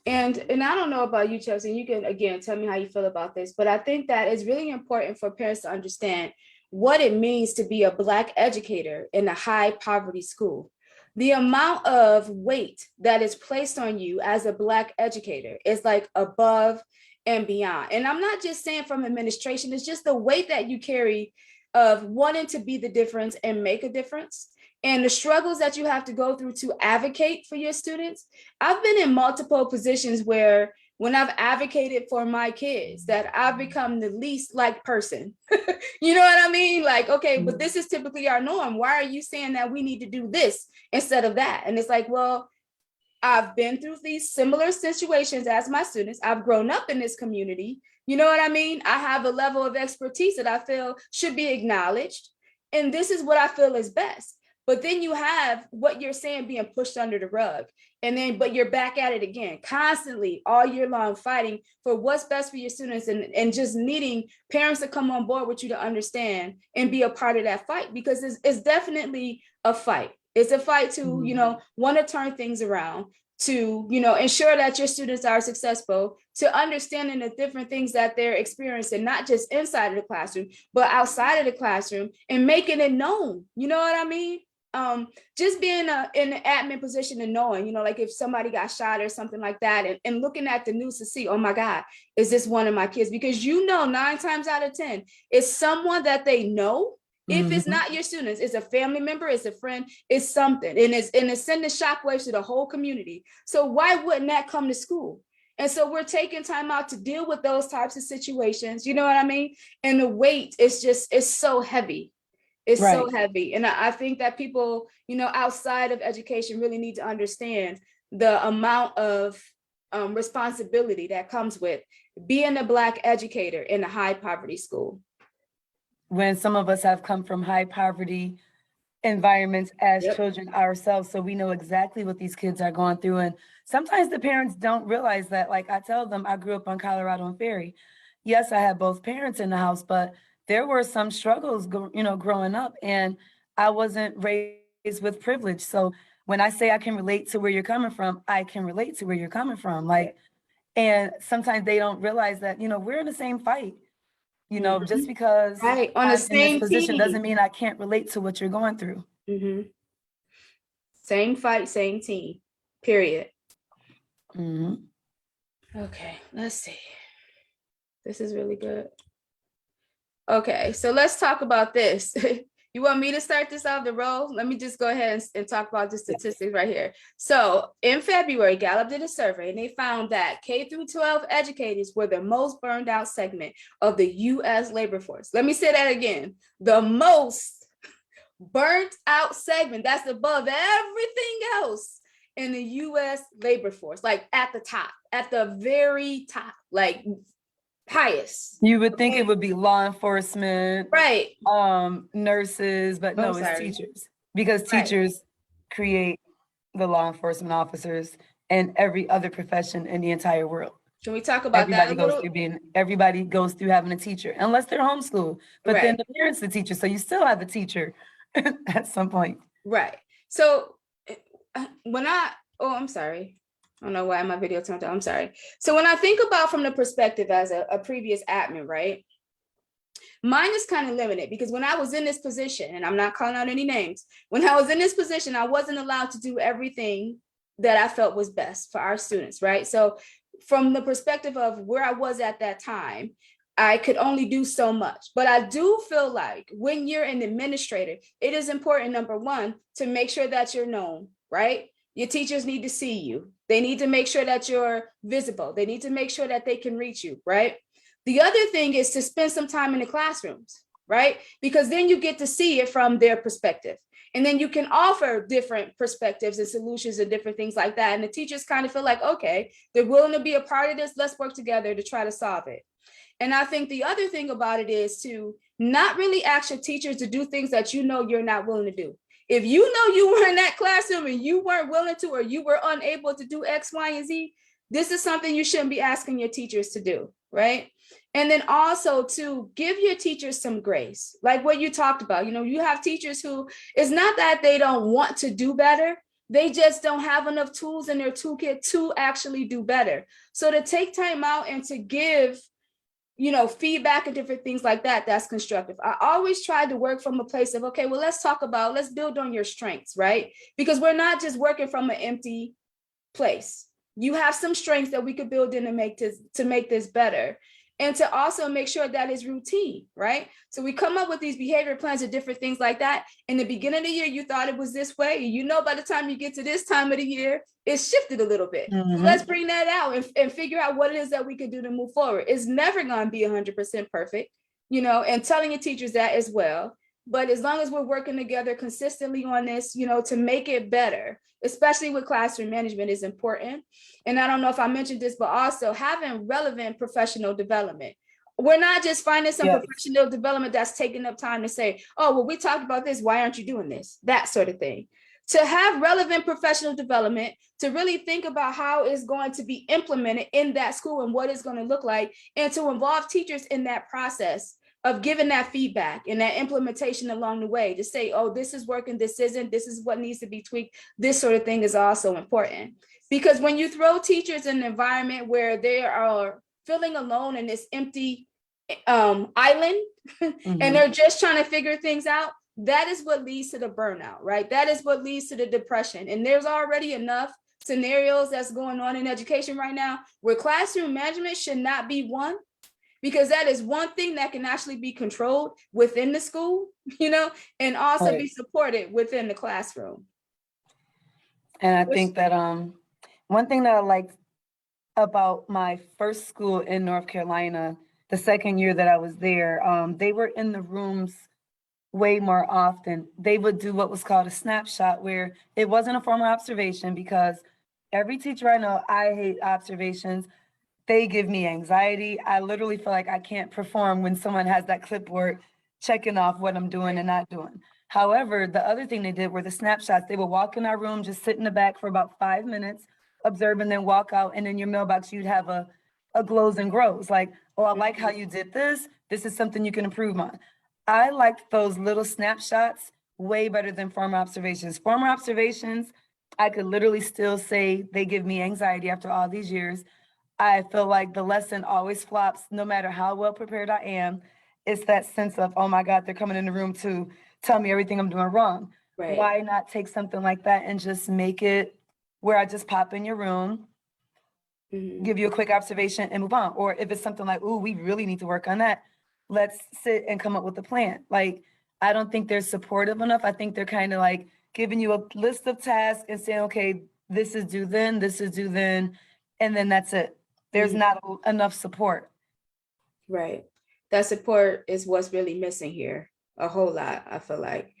S1: And I don't know about you, Chelsea, and you can again tell me how you feel about this, but I think that it's really important for parents to understand what it means to be a Black educator in a high poverty school. The amount of weight that is placed on you as a Black educator is like above and beyond. And I'm not just saying from administration, it's just the weight that you carry of wanting to be the difference and make a difference, and the struggles that you have to go through to advocate for your students. I've been in multiple positions where when I've advocated for my kids that I've become the least liked person. You know what I mean? Like, okay, but this is typically our norm. Why are you saying that we need to do this instead of that? And it's like, well, I've been through these similar situations as my students. I've grown up in this community. You know what I mean? I have a level of expertise that I feel should be acknowledged. And this is what I feel is best. But then you have what you're saying being pushed under the rug. But you're back at it again, constantly all year long, fighting for what's best for your students and just needing parents to come on board with you to understand and be a part of that fight, because it's definitely a fight. It's a fight to, want to turn things around, to, ensure that your students are successful, to understanding the different things that they're experiencing, not just inside of the classroom, but outside of the classroom, and making it known. You know what I mean? Just being in an admin position and knowing, like if somebody got shot or something like that, and looking at the news to see, oh my God, is this one of my kids? Because 9 times out of 10, it's someone that they know. If it's not your students, it's a family member, it's a friend, it's something. And it's sending shockwaves to the whole community. So why wouldn't that come to school? And so we're taking time out to deal with those types of situations. You know what I mean? And the weight is it's so heavy. It's so heavy. And I think that people, outside of education really need to understand the amount of responsibility that comes with being a Black educator in a high poverty school.
S2: When some of us have come from high poverty environments as children ourselves, so we know exactly what these kids are going through. And sometimes the parents don't realize that. Like I tell them, I grew up on Colorado and Ferry. Yes, I had both parents in the house, but there were some struggles, growing up. And I wasn't raised with privilege. So when I say I can relate to where you're coming from, I can relate to where you're coming from. Like, and sometimes they don't realize that, we're in the same fight. Just
S1: Mhm.
S2: because
S1: Right, on the
S2: I'm in this
S1: same
S2: position doesn't
S1: team.
S2: mean I can't relate to what you're going through.
S1: Same fight, same team, period.
S2: Mhm.
S1: Okay, let's see. This is really good. Okay, so let's talk about this. You want me to start this off the roll? Let me just go ahead and talk about the statistics right here. So in February, Gallup did a survey and they found that K through 12 educators were the most burned out segment of the US labor force. Let me say that again. The most burnt out segment, that's above everything else in the US labor force, like at the top, at the very top, like highest.
S2: You would think it
S1: Okay?
S2: would be law enforcement,
S1: Right.
S2: nurses, but
S1: Oh,
S2: no, it's
S1: sorry.
S2: teachers. Because
S1: Right.
S2: teachers create the law enforcement officers and every other profession in the entire world.
S1: Can we talk about that a little?
S2: Everybody goes through having a teacher, unless they're homeschooled. But then
S1: Right.
S2: the parents the teacher, so you still have a teacher at some point.
S1: Right. So when oh, I'm sorry. I don't know why my video turned on. I'm sorry. So when I think about from the perspective as a previous admin, right? Mine is kind of limited because when I was in this position, and I'm not calling out any names, when I was in this position, I wasn't allowed to do everything that I felt was best for our students, right? So from the perspective of where I was at that time, I could only do so much. But I do feel like when you're an administrator, it is important, number one, to make sure that you're known, right? Your teachers need to see you. They need to make sure that you're visible. They need to make sure that they can reach you, right? The other thing is to spend some time in the classrooms, right? Because then you get to see it from their perspective. And then you can offer different perspectives and solutions and different things like that. And the teachers kind of feel like, okay, they're willing to be a part of this. Let's work together to try to solve it. And I think the other thing about it is to not really ask your teachers to do things that you know you're not willing to do. If you know you were in that classroom and you weren't willing to, or you were unable to do X, Y, and Z, this is something you shouldn't be asking your teachers to do, right? And then also to give your teachers some grace, like what you talked about. You have teachers who, it's not that they don't want to do better, they just don't have enough tools in their toolkit to actually do better. So to take time out and to give feedback and different things like that, that's constructive. I always try to work from a place of, okay, well, let's build on your strengths, right? Because we're not just working from an empty place. You have some strengths that we could build in to make this better. And to also make sure that is routine, right? So we come up with these behavior plans and different things like that. In the beginning of the year, you thought it was this way. By the time you get to this time of the year, it's shifted a little bit. So let's bring that out and figure out what it is that we can do to move forward. It's never going to be 100% perfect, and telling your teachers that as well. But as long as we're working together consistently on this, to make it better, especially with classroom management, is important. And I don't know if I mentioned this, but also having relevant professional development. We're not just finding some professional development that's taking up time to say, oh, well, we talked about this. Why aren't you doing this? That sort of thing. To have relevant professional development, to really think about how it's going to be implemented in that school and what it's going to look like, and to involve teachers in that process of giving that feedback and that implementation along the way to say, oh, this is working, this isn't, this is what needs to be tweaked. This sort of thing is also important. Because when you throw teachers in an environment where they are feeling alone in this empty island and they're just trying to figure things out, that is what leads to the burnout, right? That is what leads to the depression. And there's already enough scenarios that's going on in education right now where classroom management should not be one, because that is one thing that can actually be controlled within the school, and also be supported within the classroom.
S2: And I think that one thing that I liked about my first school in North Carolina, the second year that I was there, they were in the rooms way more often. They would do what was called a snapshot, where it wasn't a formal observation, because every teacher I know, I hate observations. They give me anxiety. I literally feel like I can't perform when someone has that clipboard checking off what I'm doing and not doing. However, the other thing they did were the snapshots. They would walk in our room, just sit in the back for about 5 minutes, observe, and then walk out. And in your mailbox, you'd have a glows and grows. Like, oh, I like how you did this. This is something you can improve on. I liked those little snapshots way better than former observations. Former observations, I could literally still say they give me anxiety after all these years. I feel like the lesson always flops no matter how well prepared I am. It's that sense of, oh my God, they're coming in the room to tell me everything I'm doing wrong.
S1: Right.
S2: Why not take something like that and just make it where I just pop in your room,
S1: Mhm.
S2: give you a quick observation and move on? Or if it's something like, ooh, we really need to work on that, let's sit and come up with a plan. Like, I don't think they're supportive enough. I think they're kind of like giving you a list of tasks and saying, okay, this is due then, this is due then, and then that's it. There's
S1: Mhm.
S2: not enough support.
S1: Right. That support is what's really missing here. A whole lot, I feel like.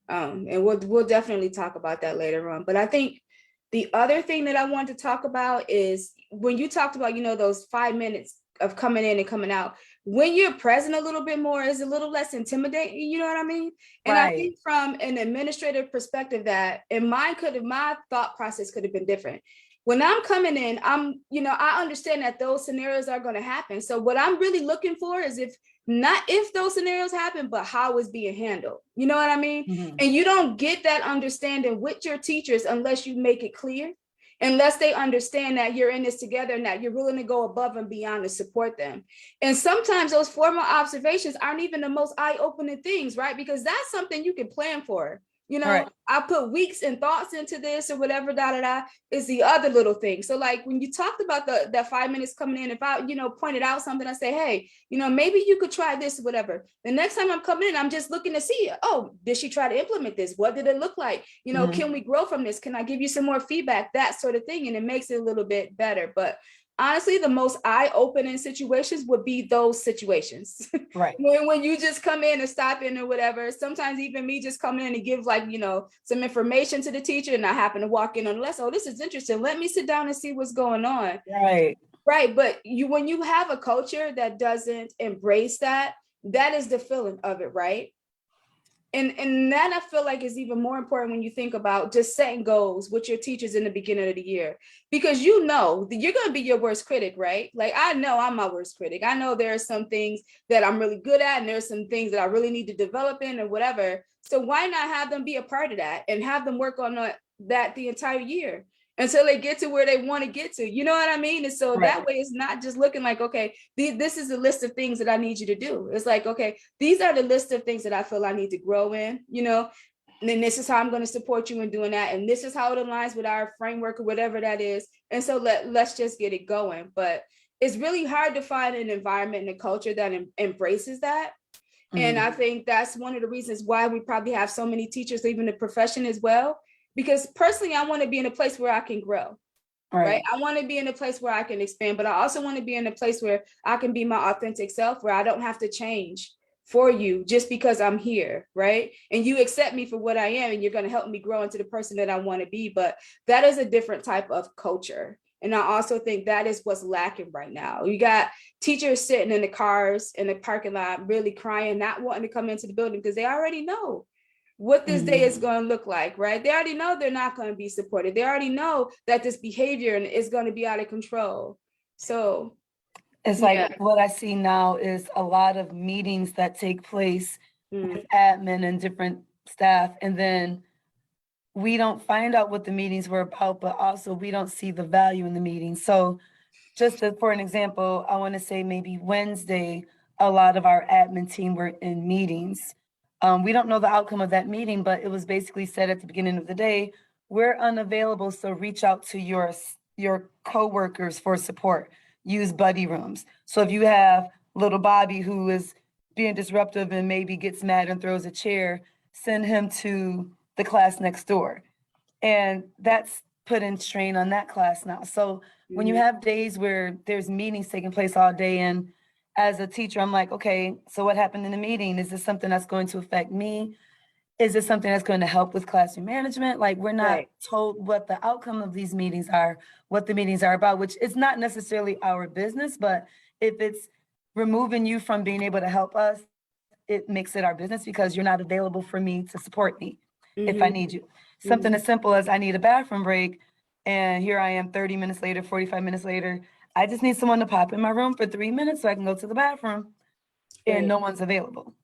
S1: And we'll definitely talk about that later on. But I think the other thing that I wanted to talk about is when you talked about, those 5 minutes of coming in and coming out, when you're present a little bit more is a little less intimidating, you know what I mean? And I
S2: Right.
S1: think from an administrative perspective that, and my thought process could have been different. When I'm coming in, I understand that those scenarios are going to happen. So what I'm really looking for is not if those scenarios happen, but how it's being handled. You know what I mean?
S2: Mhm.
S1: And you don't get that understanding with your teachers unless you make it clear, unless they understand that you're in this together and that you're willing to go above and beyond to support them. And sometimes those formal observations aren't even the most eye-opening things, right? Because that's something you can plan for.
S2: Right.
S1: I put weeks and thoughts into this or whatever, is the other little thing. So like when you talked about that 5 minutes coming in, if I, pointed out something, I say, hey, maybe you could try this or whatever. The next time I'm coming in, I'm just looking to see, oh, did she try to implement this? What did it look like?
S2: Mhm.
S1: Can we grow from this? Can I give you some more feedback? That sort of thing. And it makes it a little bit better. But honestly, the most eye-opening situations would be those situations.
S2: Right.
S1: when you just come in and stop in or whatever. Sometimes even me just coming in and give some information to the teacher, and I happen to walk in on the lesson. Oh, this is interesting. Let me sit down and see what's going on.
S2: Right.
S1: Right. But when you have a culture that doesn't embrace that is the feeling of it, right? And that I feel like is even more important when you think about just setting goals with your teachers in the beginning of the year, because you're going to be your worst critic, right? Like I know I'm my worst critic. I know there are some things that I'm really good at, and there's some things that I really need to develop in or whatever. So why not have them be a part of that and have them work on that the entire year until they get to where they want to get to, you know what I mean? And so
S2: Right.
S1: that way it's not just looking like, okay, this is a list of things that I need you to do. It's like, okay, these are the list of things that I feel I need to grow in, and then this is how I'm going to support you in doing that. And this is how it aligns with our framework or whatever that is. And so let's just get it going. But it's really hard to find an environment and a culture that embraces that. And I think that's one of the reasons why we probably have so many teachers leaving the profession as well. Because personally, I want to be in a place where I can grow, right? I want to be in a place where I can expand, but I also want to be in a place where I can be my authentic self, where I don't have to change for you just because I'm here, right? And you accept me for what I am, and you're going to help me grow into the person that I want to be. But that is a different type of culture. And I also think that is what's lacking right now. You got teachers sitting in the cars in the parking lot, really crying, not wanting to come into the building because they already know what this day is going to look like, right? They already know they're not going to be supported. They already know that this behavior is going to be out of control. So
S2: it's like what I see now is a lot of meetings that take place with admin and different staff, and then we don't find out what the meetings were about, but also we don't see the value in the meeting. So for an example, I want to say maybe Wednesday, a lot of our admin team were in meetings. We don't know the outcome of that meeting, but it was basically said at the beginning of the day, we're unavailable, so reach out to your coworkers for support. Use buddy rooms. So if you have little Bobby who is being disruptive and maybe gets mad and throws a chair, send him to the class next door. And that's putting strain on that class now. So when you have days where there's meetings taking place all day, and as a teacher, I'm like, okay, so what happened in the meeting? Is this something that's going to affect me? Is this something that's going to help with classroom management? Like, we're not told what the outcome of these meetings are, what the meetings are about, which is not necessarily our business, but if it's removing you from being able to help us, it makes it our business because you're not available for me to support me if I need you. Something as simple as I need a bathroom break, and here I am 30 minutes later, 45 minutes later. I just need someone to pop in my room for 3 minutes so I can go to the bathroom, and no one's available.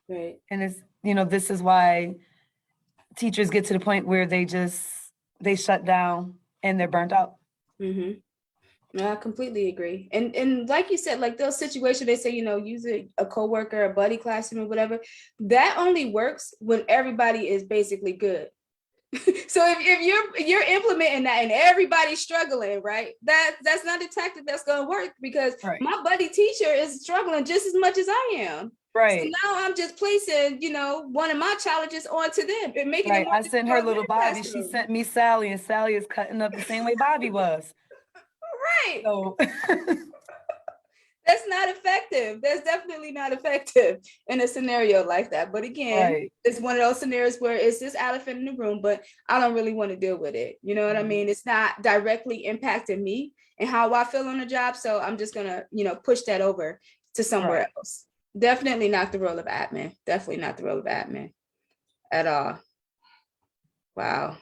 S1: Right.
S2: And this is why teachers get to the point where they shut down and they're burnt out.
S1: Mm-hmm. No, I completely agree. And like you said, like those situations, they say, use a coworker, a buddy classroom or whatever. That only works when everybody is basically good. So if you're implementing that and everybody's struggling, right? That's not a tactic that's gonna work, because
S2: Right.
S1: my buddy teacher is struggling just as much as I am. So
S2: Right.
S1: now I'm just placing, one of my challenges onto them and making it
S2: Right.
S1: more
S2: I sent her
S1: difficult in
S2: little
S1: their
S2: Bobby. She
S1: classroom.
S2: sent me Sally, and Sally is cutting up the same way Bobby was.
S1: Right.
S2: So
S1: That's not effective. That's definitely not effective in a scenario like that. But again,
S2: right.
S1: it's one of those scenarios where it's this elephant in the room, but I don't really want to deal with it. You know what I mean? It's not directly impacting me and how I feel on the job. So I'm just gonna, push that over to somewhere
S2: Right.
S1: else. Definitely not the role of admin. Definitely not the role of admin at all. Wow.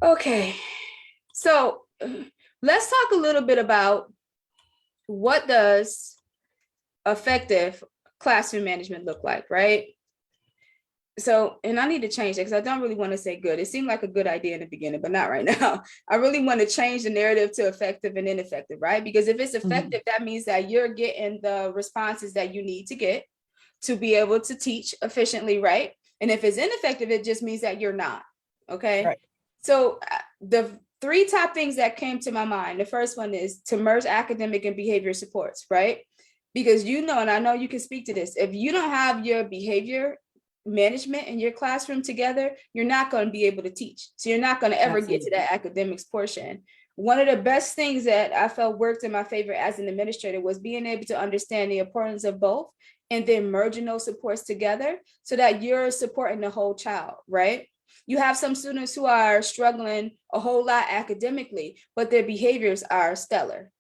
S1: Okay. So let's talk a little bit about what does effective classroom management look like, right? So, and I need to change it because I don't really want to say good. It seemed like a good idea in the beginning, but not right now. I really want to change the narrative to effective and ineffective, right? Because if it's effective, that means that you're getting the responses that you need to get to be able to teach efficiently, right? And if it's ineffective, it just means that you're not. Okay.
S2: Right.
S1: So the three top things that came to my mind, the first one is to merge academic and behavior supports, right? Because and I know you can speak to this, if you don't have your behavior management in your classroom together, you're not going to be able to teach. So you're not going to ever get to that academics portion. One of the best things that I felt worked in my favor as an administrator was being able to understand the importance of both and then merging those supports together so that you're supporting the whole child, right? You have some students who are struggling a whole lot academically, but their behaviors are stellar,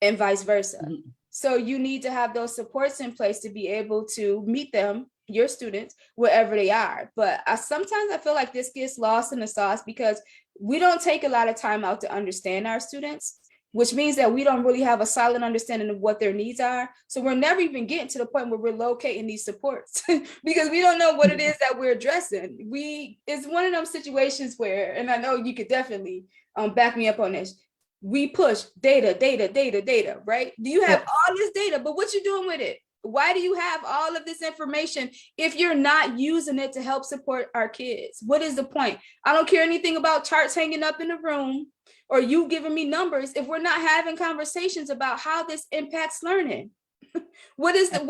S1: and vice versa. So you need to have those supports in place to be able to meet them, your students, wherever they are. But sometimes I feel like this gets lost in the sauce because we don't take a lot of time out to understand our students, which means that we don't really have a solid understanding of what their needs are. So we're never even getting to the point where we're locating these supports because we don't know what it is that we're addressing. It's one of those situations where, and I know you could definitely back me up on this, we push data, right? Do you have all this data, but what you doing with it? Why do you have all of this information if you're not using it to help support our kids? What is the point? I don't care anything about charts hanging up in the room or you giving me numbers if we're not having conversations about how this impacts learning. What is the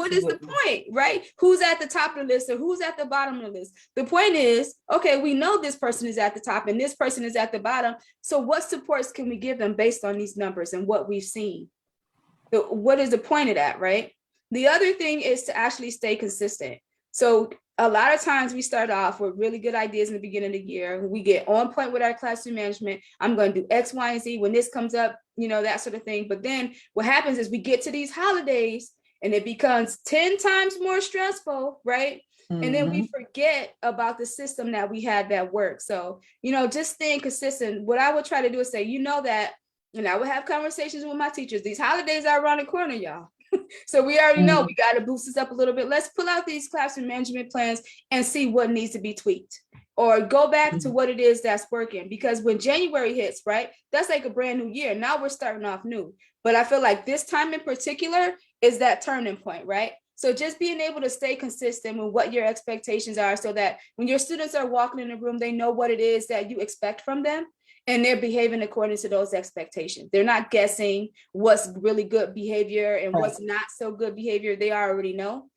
S1: point, right? Who's at the top of the list or who's at the bottom of the list? The point is, okay, we know this person is at the top and this person is at the bottom. So what supports can we give them based on these numbers and what we've seen? What is the point of that, right? The other thing is to actually stay consistent. So a lot of times we start off with really good ideas in the beginning of the year. We get on point with our classroom management. I'm going to do X, Y, and Z when this comes up, that sort of thing. But then what happens is we get to these holidays and it becomes 10 times more stressful, right? And then we forget about the system that we had that worked. So, just staying consistent. What I would try to do is say, that, and I would have conversations with my teachers. These holidays are around the corner, y'all. So we already know we got to boost this up a little bit. Let's pull out these classroom management plans and see what needs to be tweaked or go back to what it is that's working. Because when January hits, right, that's like a brand new year. Now we're starting off new. But I feel like this time in particular is that turning point, right? So just being able to stay consistent with what your expectations are so that when your students are walking in the room, they know what it is that you expect from them. And they're behaving according to those expectations. They're not guessing what's really good behavior and what's not so good behavior. They already know.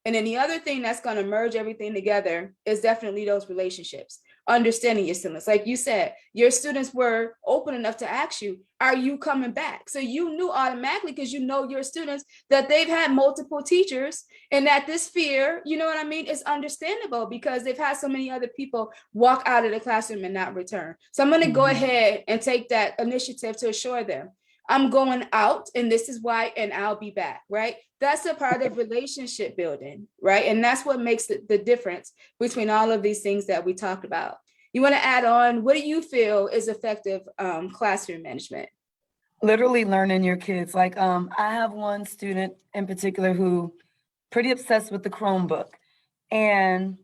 S1: And then the other thing that's going to merge everything together is definitely those relationships, understanding your students. Like you said, your students were open enough to ask you, are you coming back? So you knew automatically, because you know your students, that they've had multiple teachers and that this fear, is understandable because they've had so many other people walk out of the classroom and not return. So I'm going to go ahead and take that initiative to assure them I'm going out and this is why, and I'll be back, right? That's a part of relationship building, right? And that's what makes the difference between all of these things that we talked about. You want to add on, what do you feel is effective classroom management?
S2: Literally learning your kids. Like, I have one student in particular who pretty obsessed with the Chromebook. And,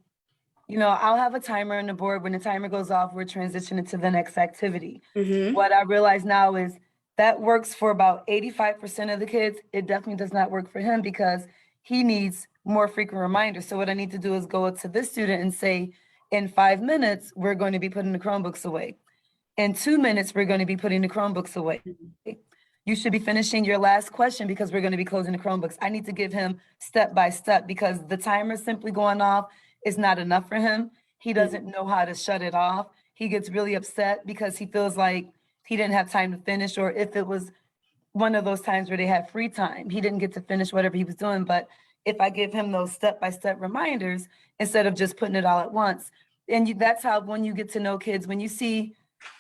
S2: I'll have a timer on the board. When the timer goes off, we're transitioning to the next activity.
S1: Mm-hmm.
S2: What I realize now is that works for about 85% of the kids. It definitely does not work for him because he needs more frequent reminders. So what I need to do is go up to this student and say, in 5 minutes, we're going to be putting the Chromebooks away. In 2 minutes, we're going to be putting the Chromebooks away. You should be finishing your last question because we're going to be closing the Chromebooks. I need to give him step by step because the timer simply going off is not enough for him. He doesn't know how to shut it off. He gets really upset because he feels like he didn't have time to finish, or if it was one of those times where they had free time, he didn't get to finish whatever he was doing. But if I give him those step-by-step reminders instead of just putting it all at once, and that's how, when you get to know kids, when you see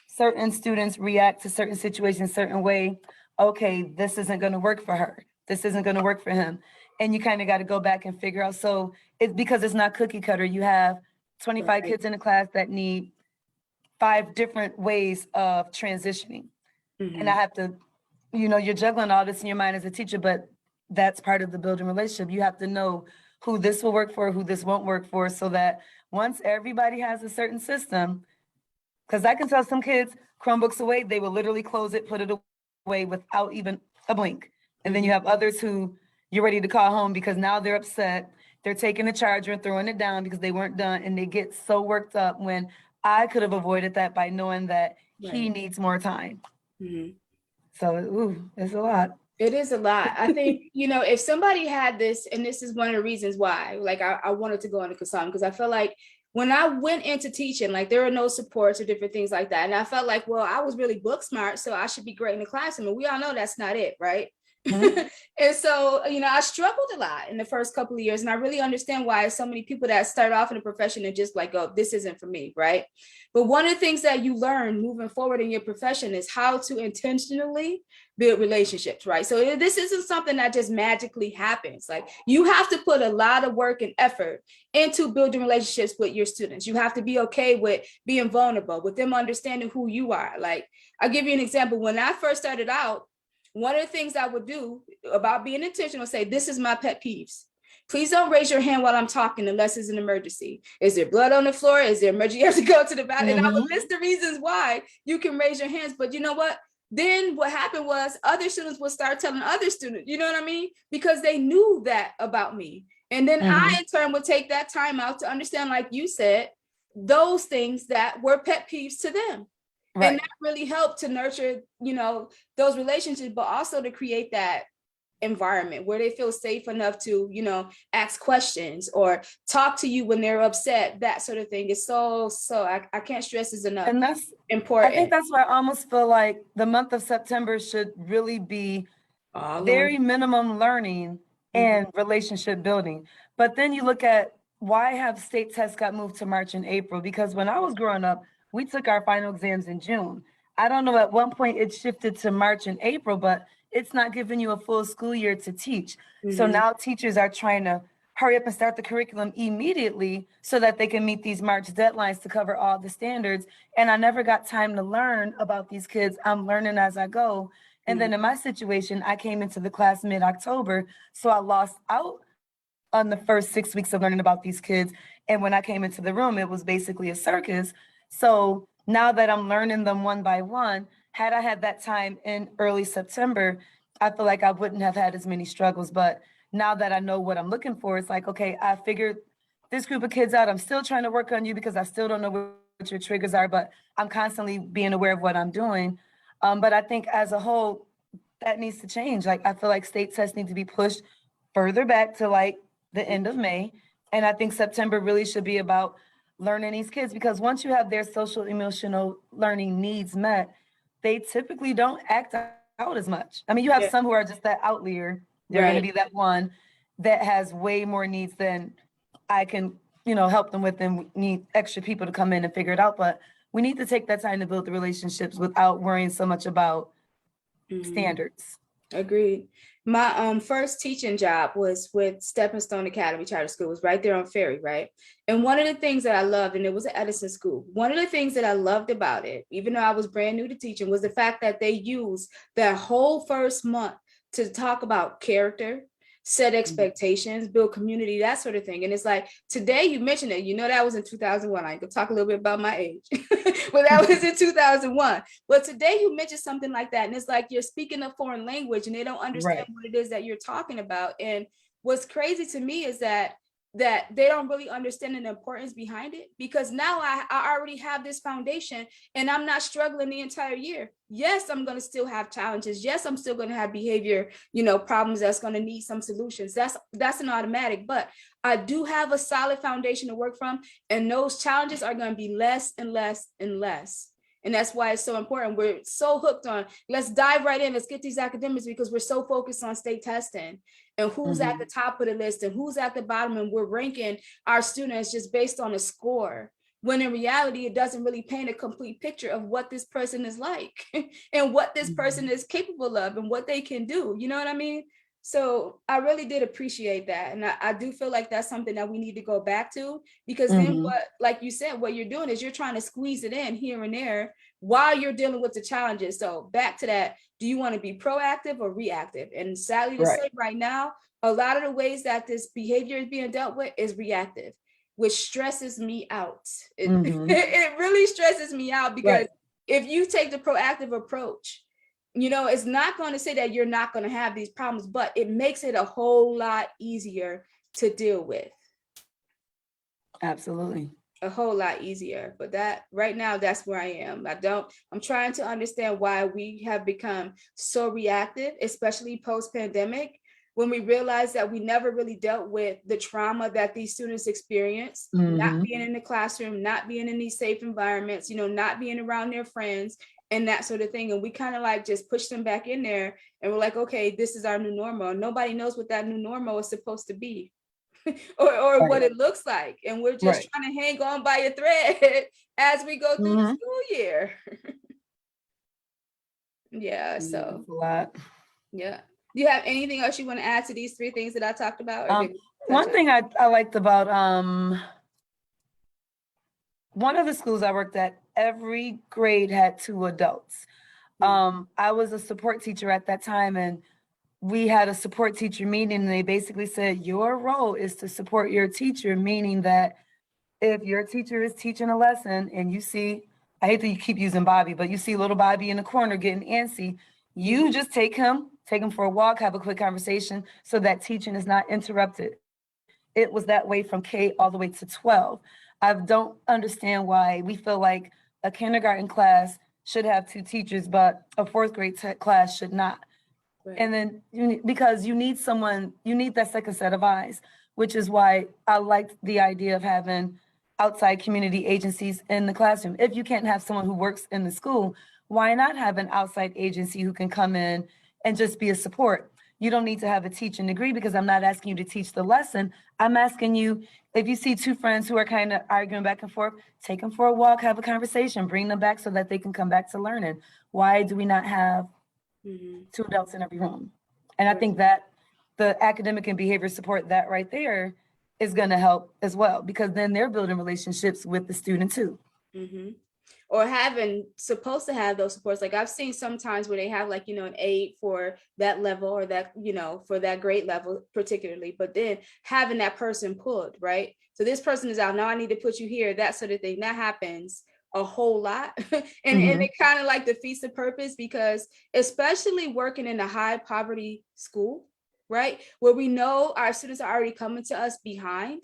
S2: certain students react to certain situations a certain way, okay, this isn't going to work for her. This isn't going to work for him. And you kind of got to go back and figure out. So it's because it's not cookie cutter. You have 25 kids in a class that need 5 different ways of transitioning. And I have to, you're juggling all this in your mind as a teacher, but that's part of the building relationship. You have to know who this will work for, who this won't work for, so that once everybody has a certain system, because I can tell some kids Chromebooks away, they will literally close it, put it away without even a blink. And then you have others who you're ready to call home because now they're upset. They're taking the charger and throwing it down because they weren't done. And they get so worked up when I could have avoided that by knowing that he needs more time.
S1: Mm-hmm.
S2: So, it's a lot.
S1: It is a lot. I think, if somebody had this, and this is one of the reasons why, like I wanted to go into consulting, because I felt like when I went into teaching, like there were no supports or different things like that. And I felt like, well, I was really book smart, so I should be great in the classroom. And we all know that's not it, right? Mm-hmm. And so, I struggled a lot in the first couple of years. And I really understand why so many people that start off in a profession and just like, oh, this isn't for me, right? But one of the things that you learn moving forward in your profession is how to intentionally build relationships, right? So this isn't something that just magically happens. Like you have to put a lot of work and effort into building relationships with your students. You have to be okay with being vulnerable, with them understanding who you are. Like I'll give you an example. When I first started out, one of the things I would do about being intentional, say, this is my pet peeves. Please don't raise your hand while I'm talking unless it's an emergency. Is there blood on the floor? Is there emergency? You have to go to the bathroom. And I would list the reasons why you can raise your hands. But you know what? Then what happened was other students would start telling other students, you know what I mean? Because they knew that about me. And then I, in turn, would take that time out to understand, like you said, those things that were pet peeves to them. Right. And that really helped to nurture, those relationships, but also to create that environment where they feel safe enough to, ask questions or talk to you when they're upset. That sort of thing is so I can't stress this enough.
S2: And that's
S1: important.
S2: I think that's why I almost feel like the month of September should really be very minimum learning and relationship building. But then you look at why have state tests got moved to March and April? Because when I was growing up, we took our final exams in June. I don't know, at one point it shifted to March and April, but it's not giving you a full school year to teach. So now teachers are trying to hurry up and start the curriculum immediately so that they can meet these March deadlines to cover all the standards. And I never got time to learn about these kids. I'm learning as I go. And then in my situation, I came into the class mid-October, so I lost out on the first 6 weeks of learning about these kids. And when I came into the room, it was basically a circus. So now that I'm learning them one by one, had I had that time in early September, I feel like I wouldn't have had as many struggles. But now that I know what I'm looking for, it's like, okay, I figured this group of kids out. I'm still trying to work on you because I still don't know what your triggers are, but I'm constantly being aware of what I'm doing. But I think as a whole, that needs to change. Like, I feel like state tests need to be pushed further back to like the end of May. And I think September really should be about learning these kids, because once you have their social emotional learning needs met, they typically don't act out as much. I mean, you have some who are just that outlier. They're going to be that one that has way more needs than I can, help them with, and we need extra people to come in and figure it out. But we need to take that time to build the relationships without worrying so much about standards.
S1: Agreed. My first teaching job was with Stepping Stone Academy Charter School. It was right there on Ferry, right? And one of the things that I loved, and it was an Edison school, one of the things that I loved about it, even though I was brand new to teaching, was the fact that they used that whole first month to talk about character, set expectations, build community, that sort of thing. And it's like, today you mentioned it, that was in 2001. I could talk a little bit about my age, but that was in 2001. But today you mentioned something like that. And it's like, you're speaking a foreign language and they don't understand what it is that you're talking about. And what's crazy to me is that they don't really understand the importance behind it, because now I already have this foundation and I'm not struggling the entire year. Yes, I'm going to still have challenges. Yes, I'm still going to have behavior, problems that's going to need some solutions. That's an automatic, but I do have a solid foundation to work from, and those challenges are going to be less and less and less. And that's why it's so important. We're so hooked on, let's dive right in, let's get these academics, because we're so focused on state testing and who's at the top of the list and who's at the bottom. And we're ranking our students just based on a score, when in reality, it doesn't really paint a complete picture of what this person is like and what this person is capable of and what they can do. You know what I mean? So I really did appreciate that. And I do feel like that's something that we need to go back to, because then what, like you said, what you're doing is you're trying to squeeze it in here and there while you're dealing with the challenges. So back to that, do you want to be proactive or reactive? And sadly to say, right now, a lot of the ways that this behavior is being dealt with is reactive, which stresses me out. It really stresses me out, because if you take the proactive approach, it's not going to say that you're not going to have these problems, but it makes it a whole lot easier to deal with.
S2: Absolutely.
S1: A whole lot easier. But that right now, that's where I am. I'm trying to understand why we have become so reactive, especially post-pandemic, when we realized that we never really dealt with the trauma that these students experience, not being in the classroom, not being in these safe environments, not being around their friends and that sort of thing. And we kind of like just push them back in there, and we're like, okay, this is our new normal. Nobody knows what that new normal is supposed to be or what it looks like. And we're just trying to hang on by a thread as we go through the school year. Yeah, so
S2: a lot.
S1: Yeah. Do you have anything else you want to add to these three things that I talked about?
S2: One thing I liked about one of the schools I worked at, every grade had 2 adults. I was a support teacher at that time, and we had a support teacher meeting, and they basically said, your role is to support your teacher, meaning that if your teacher is teaching a lesson and you see, I hate that you keep using Bobby, but you see little Bobby in the corner getting antsy, you just take him for a walk, have a quick conversation so that teaching is not interrupted. It was that way from K all the way to 12. I don't understand why we feel like a kindergarten class should have 2 teachers, but a 4th grade class should not. And then because you need that second set of eyes, which is why I liked the idea of having outside community agencies in the classroom. If you can't have someone who works in the school, why not have an outside agency who can come in and just be a support? You don't need to have a teaching degree, because I'm not asking you to teach the lesson. I'm asking you, if you see 2 friends who are kind of arguing back and forth, take them for a walk, have a conversation, bring them back so that they can come back to learning. Why do we not have 2 adults in every room? And I think that the academic and behavior support, that right there, is going to help as well, because then they're building relationships with the student too.
S1: Or supposed to have those supports. Like I've seen sometimes where they have like, an aide for that level, or that, for that grade level particularly, but then having that person pulled, right? So this person is out, now I need to put you here, that sort of thing. That happens a whole lot. and it kind of like defeats the purpose, because especially working in a high poverty school, right, where we know our students are already coming to us behind,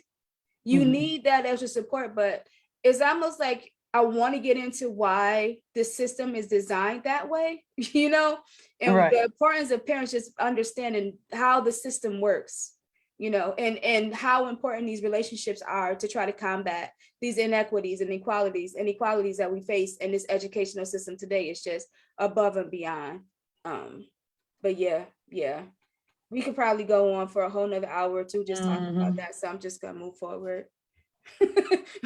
S1: you need that extra support. But it's almost like I want to get into why the system is designed that way, and the importance of parents just understanding how the system works, and how important these relationships are to try to combat these inequities and inequalities that we face in this educational system today. Is just above and beyond. But yeah, we could probably go on for a whole nother hour or two just talking about that. So I'm just gonna move forward.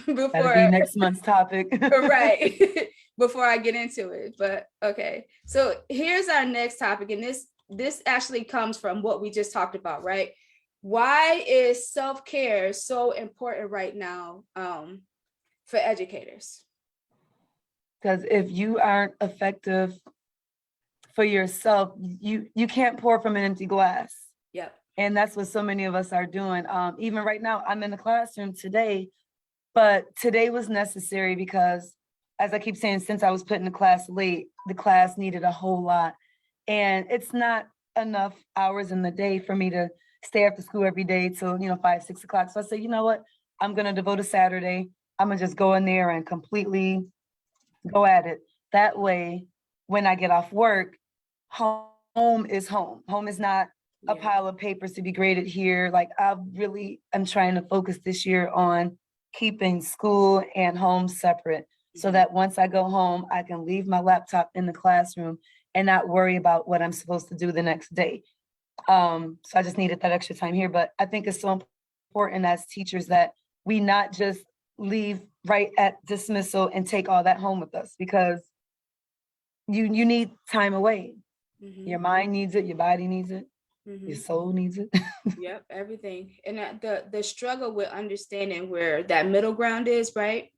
S2: That'll be next month's topic.
S1: Right. Before I get into it. But okay. So here's our next topic. And this actually comes from what we just talked about, right? Why is self-care so important right now for educators?
S2: Because if you aren't effective for yourself, you can't pour from an empty glass.
S1: Yep.
S2: And that's what so many of us are doing. Even right now, I'm in the classroom today, but today was necessary because, as I keep saying, since I was put in the class late, the class needed a whole lot. And it's not enough hours in the day for me to stay after school every day till, 5, 6 o'clock. So I said, you know what? I'm going to devote a Saturday. I'm going to just go in there and completely go at it. That way, when I get off work, home is home. Home is not a
S1: Yeah.
S2: pile of papers to be graded here. Like I'm trying to focus this year on keeping school and home separate so that once I go home, I can leave my laptop in the classroom and not worry about what I'm supposed to do the next day. So I just needed that extra time here. But I think it's so important as teachers that we not just leave right at dismissal and take all that home with us, because you need time away. Your mind needs it, your body needs it, your soul needs it.
S1: Yep, everything. And the struggle with understanding where that middle ground is, right?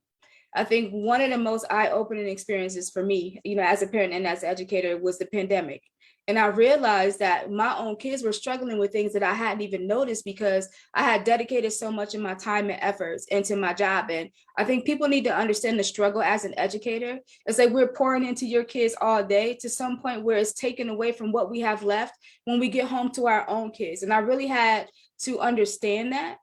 S1: I think one of the most eye-opening experiences for me, as a parent and as an educator, was the pandemic. And I realized that my own kids were struggling with things that I hadn't even noticed because I had dedicated so much of my time and efforts into my job. And I think people need to understand the struggle as an educator. It's like we're pouring into your kids all day to some point where it's taken away from what we have left when we get home to our own kids. And I really had to understand that,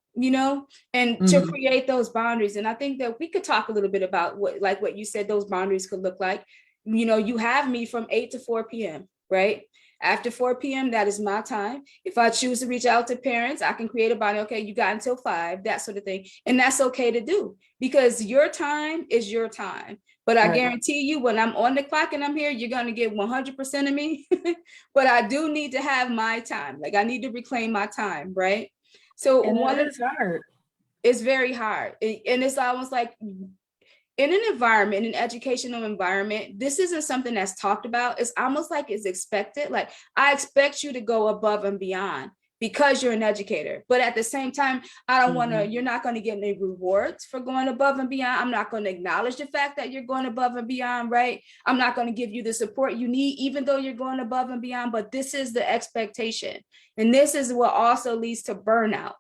S1: and to create those boundaries. And I think that we could talk a little bit about what you said, those boundaries could look like. You have me from 8 to 4 p.m., right? After 4 p.m., that is my time. If I choose to reach out to parents, I can create a boundary. Okay, you got until 5, that sort of thing. And that's okay to do because your time is your time. But I guarantee you, when I'm on the clock and I'm here, you're going to get 100% of me. But I do need to have my time. Like I need to reclaim my time, right? So
S2: It's hard.
S1: It's very hard. And it's almost like in an environment, an educational environment, this isn't something that's talked about. It's almost like it's expected. Like I expect you to go above and beyond because you're an educator. But at the same time, I don't want to, you're not going to get any rewards for going above and beyond. I'm not going to acknowledge the fact that you're going above and beyond, right? I'm not going to give you the support you need, even though you're going above and beyond. But this is the expectation. And this is what also leads to burnout.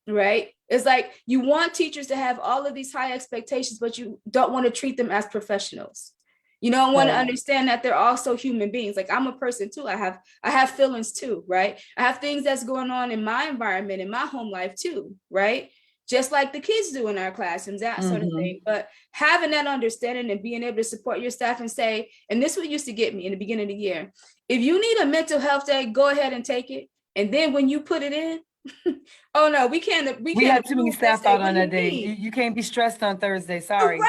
S1: Right? It's like you want teachers to have all of these high expectations, but you don't want to treat them as professionals. You don't want to understand that they're also human beings. Like I'm a person too. I have feelings too, right? I have things that's going on in my environment, in my home life too, right? Just like the kids do in our classrooms, that sort of thing. But having that understanding and being able to support your staff and say, and this what used to get me in the beginning of the year, if you need a mental health day, go ahead and take it. And then when you put it in, oh no, we can't.
S2: We had too many staff out on that day. You can't be stressed on Thursday. Sorry.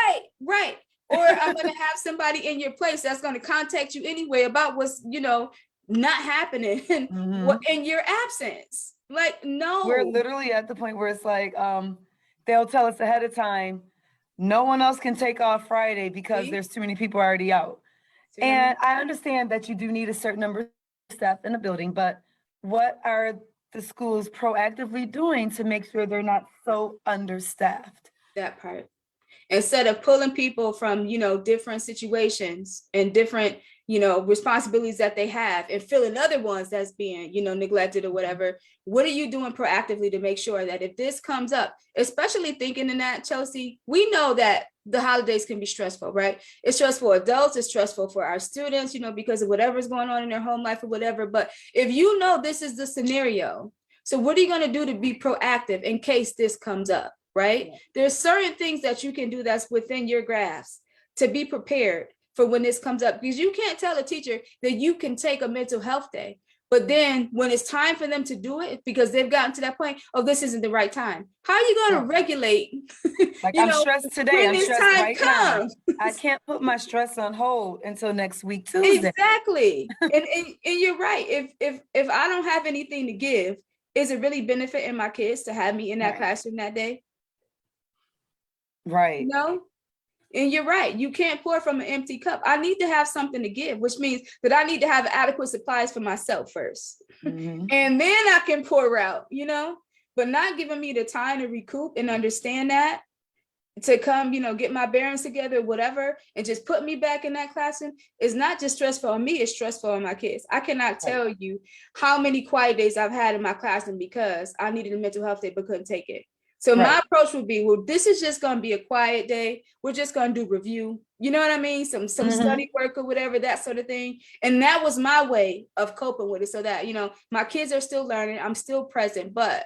S1: Right. Or I'm going to have somebody in your place that's going to contact you anyway about what's, not happening in your absence. Like, no.
S2: We're literally at the point where it's like, they'll tell us ahead of time, no one else can take off Friday because there's too many people already out. And I understand that you do need a certain number of staff in the building, but what are the schools proactively doing to make sure they're not so understaffed?
S1: That part. Instead of pulling people from, different situations and different, responsibilities that they have and filling other ones that's being, neglected or whatever, what are you doing proactively to make sure that if this comes up, especially thinking in that, Chelsea, we know that the holidays can be stressful, right? It's stressful for adults, it's stressful for our students, because of whatever's going on in their home life or whatever. But if you know this is the scenario, so what are you going to do to be proactive in case this comes up? Right? Yeah. There's certain things that you can do that's within your grasp to be prepared for when this comes up, because you can't tell a teacher that you can take a mental health day, but then when it's time for them to do it, because they've gotten to that point, oh, this isn't the right time. How are you going to regulate?
S2: Like I'm stressed today. I'm stressed right now. I can't put my stress on hold until next week, Tuesday.
S1: Exactly. and you're right. If I don't have anything to give, is it really benefiting my kids to have me in that classroom that day?
S2: Right.
S1: No, and you're right. You can't pour from an empty cup. I need to have something to give, which means that I need to have adequate supplies for myself first. And then I can pour out, but not giving me the time to recoup and understand that. to come, get my bearings together, whatever, and just put me back in that classroom is not just stressful on me, it's stressful on my kids. I cannot tell you how many quiet days I've had in my classroom because I needed a mental health day but couldn't take it. So my approach would be, well, this is just going to be a quiet day. We're just going to do review. You know what I mean? Some study work or whatever, that sort of thing. And that was my way of coping with it, so that, my kids are still learning. I'm still present, but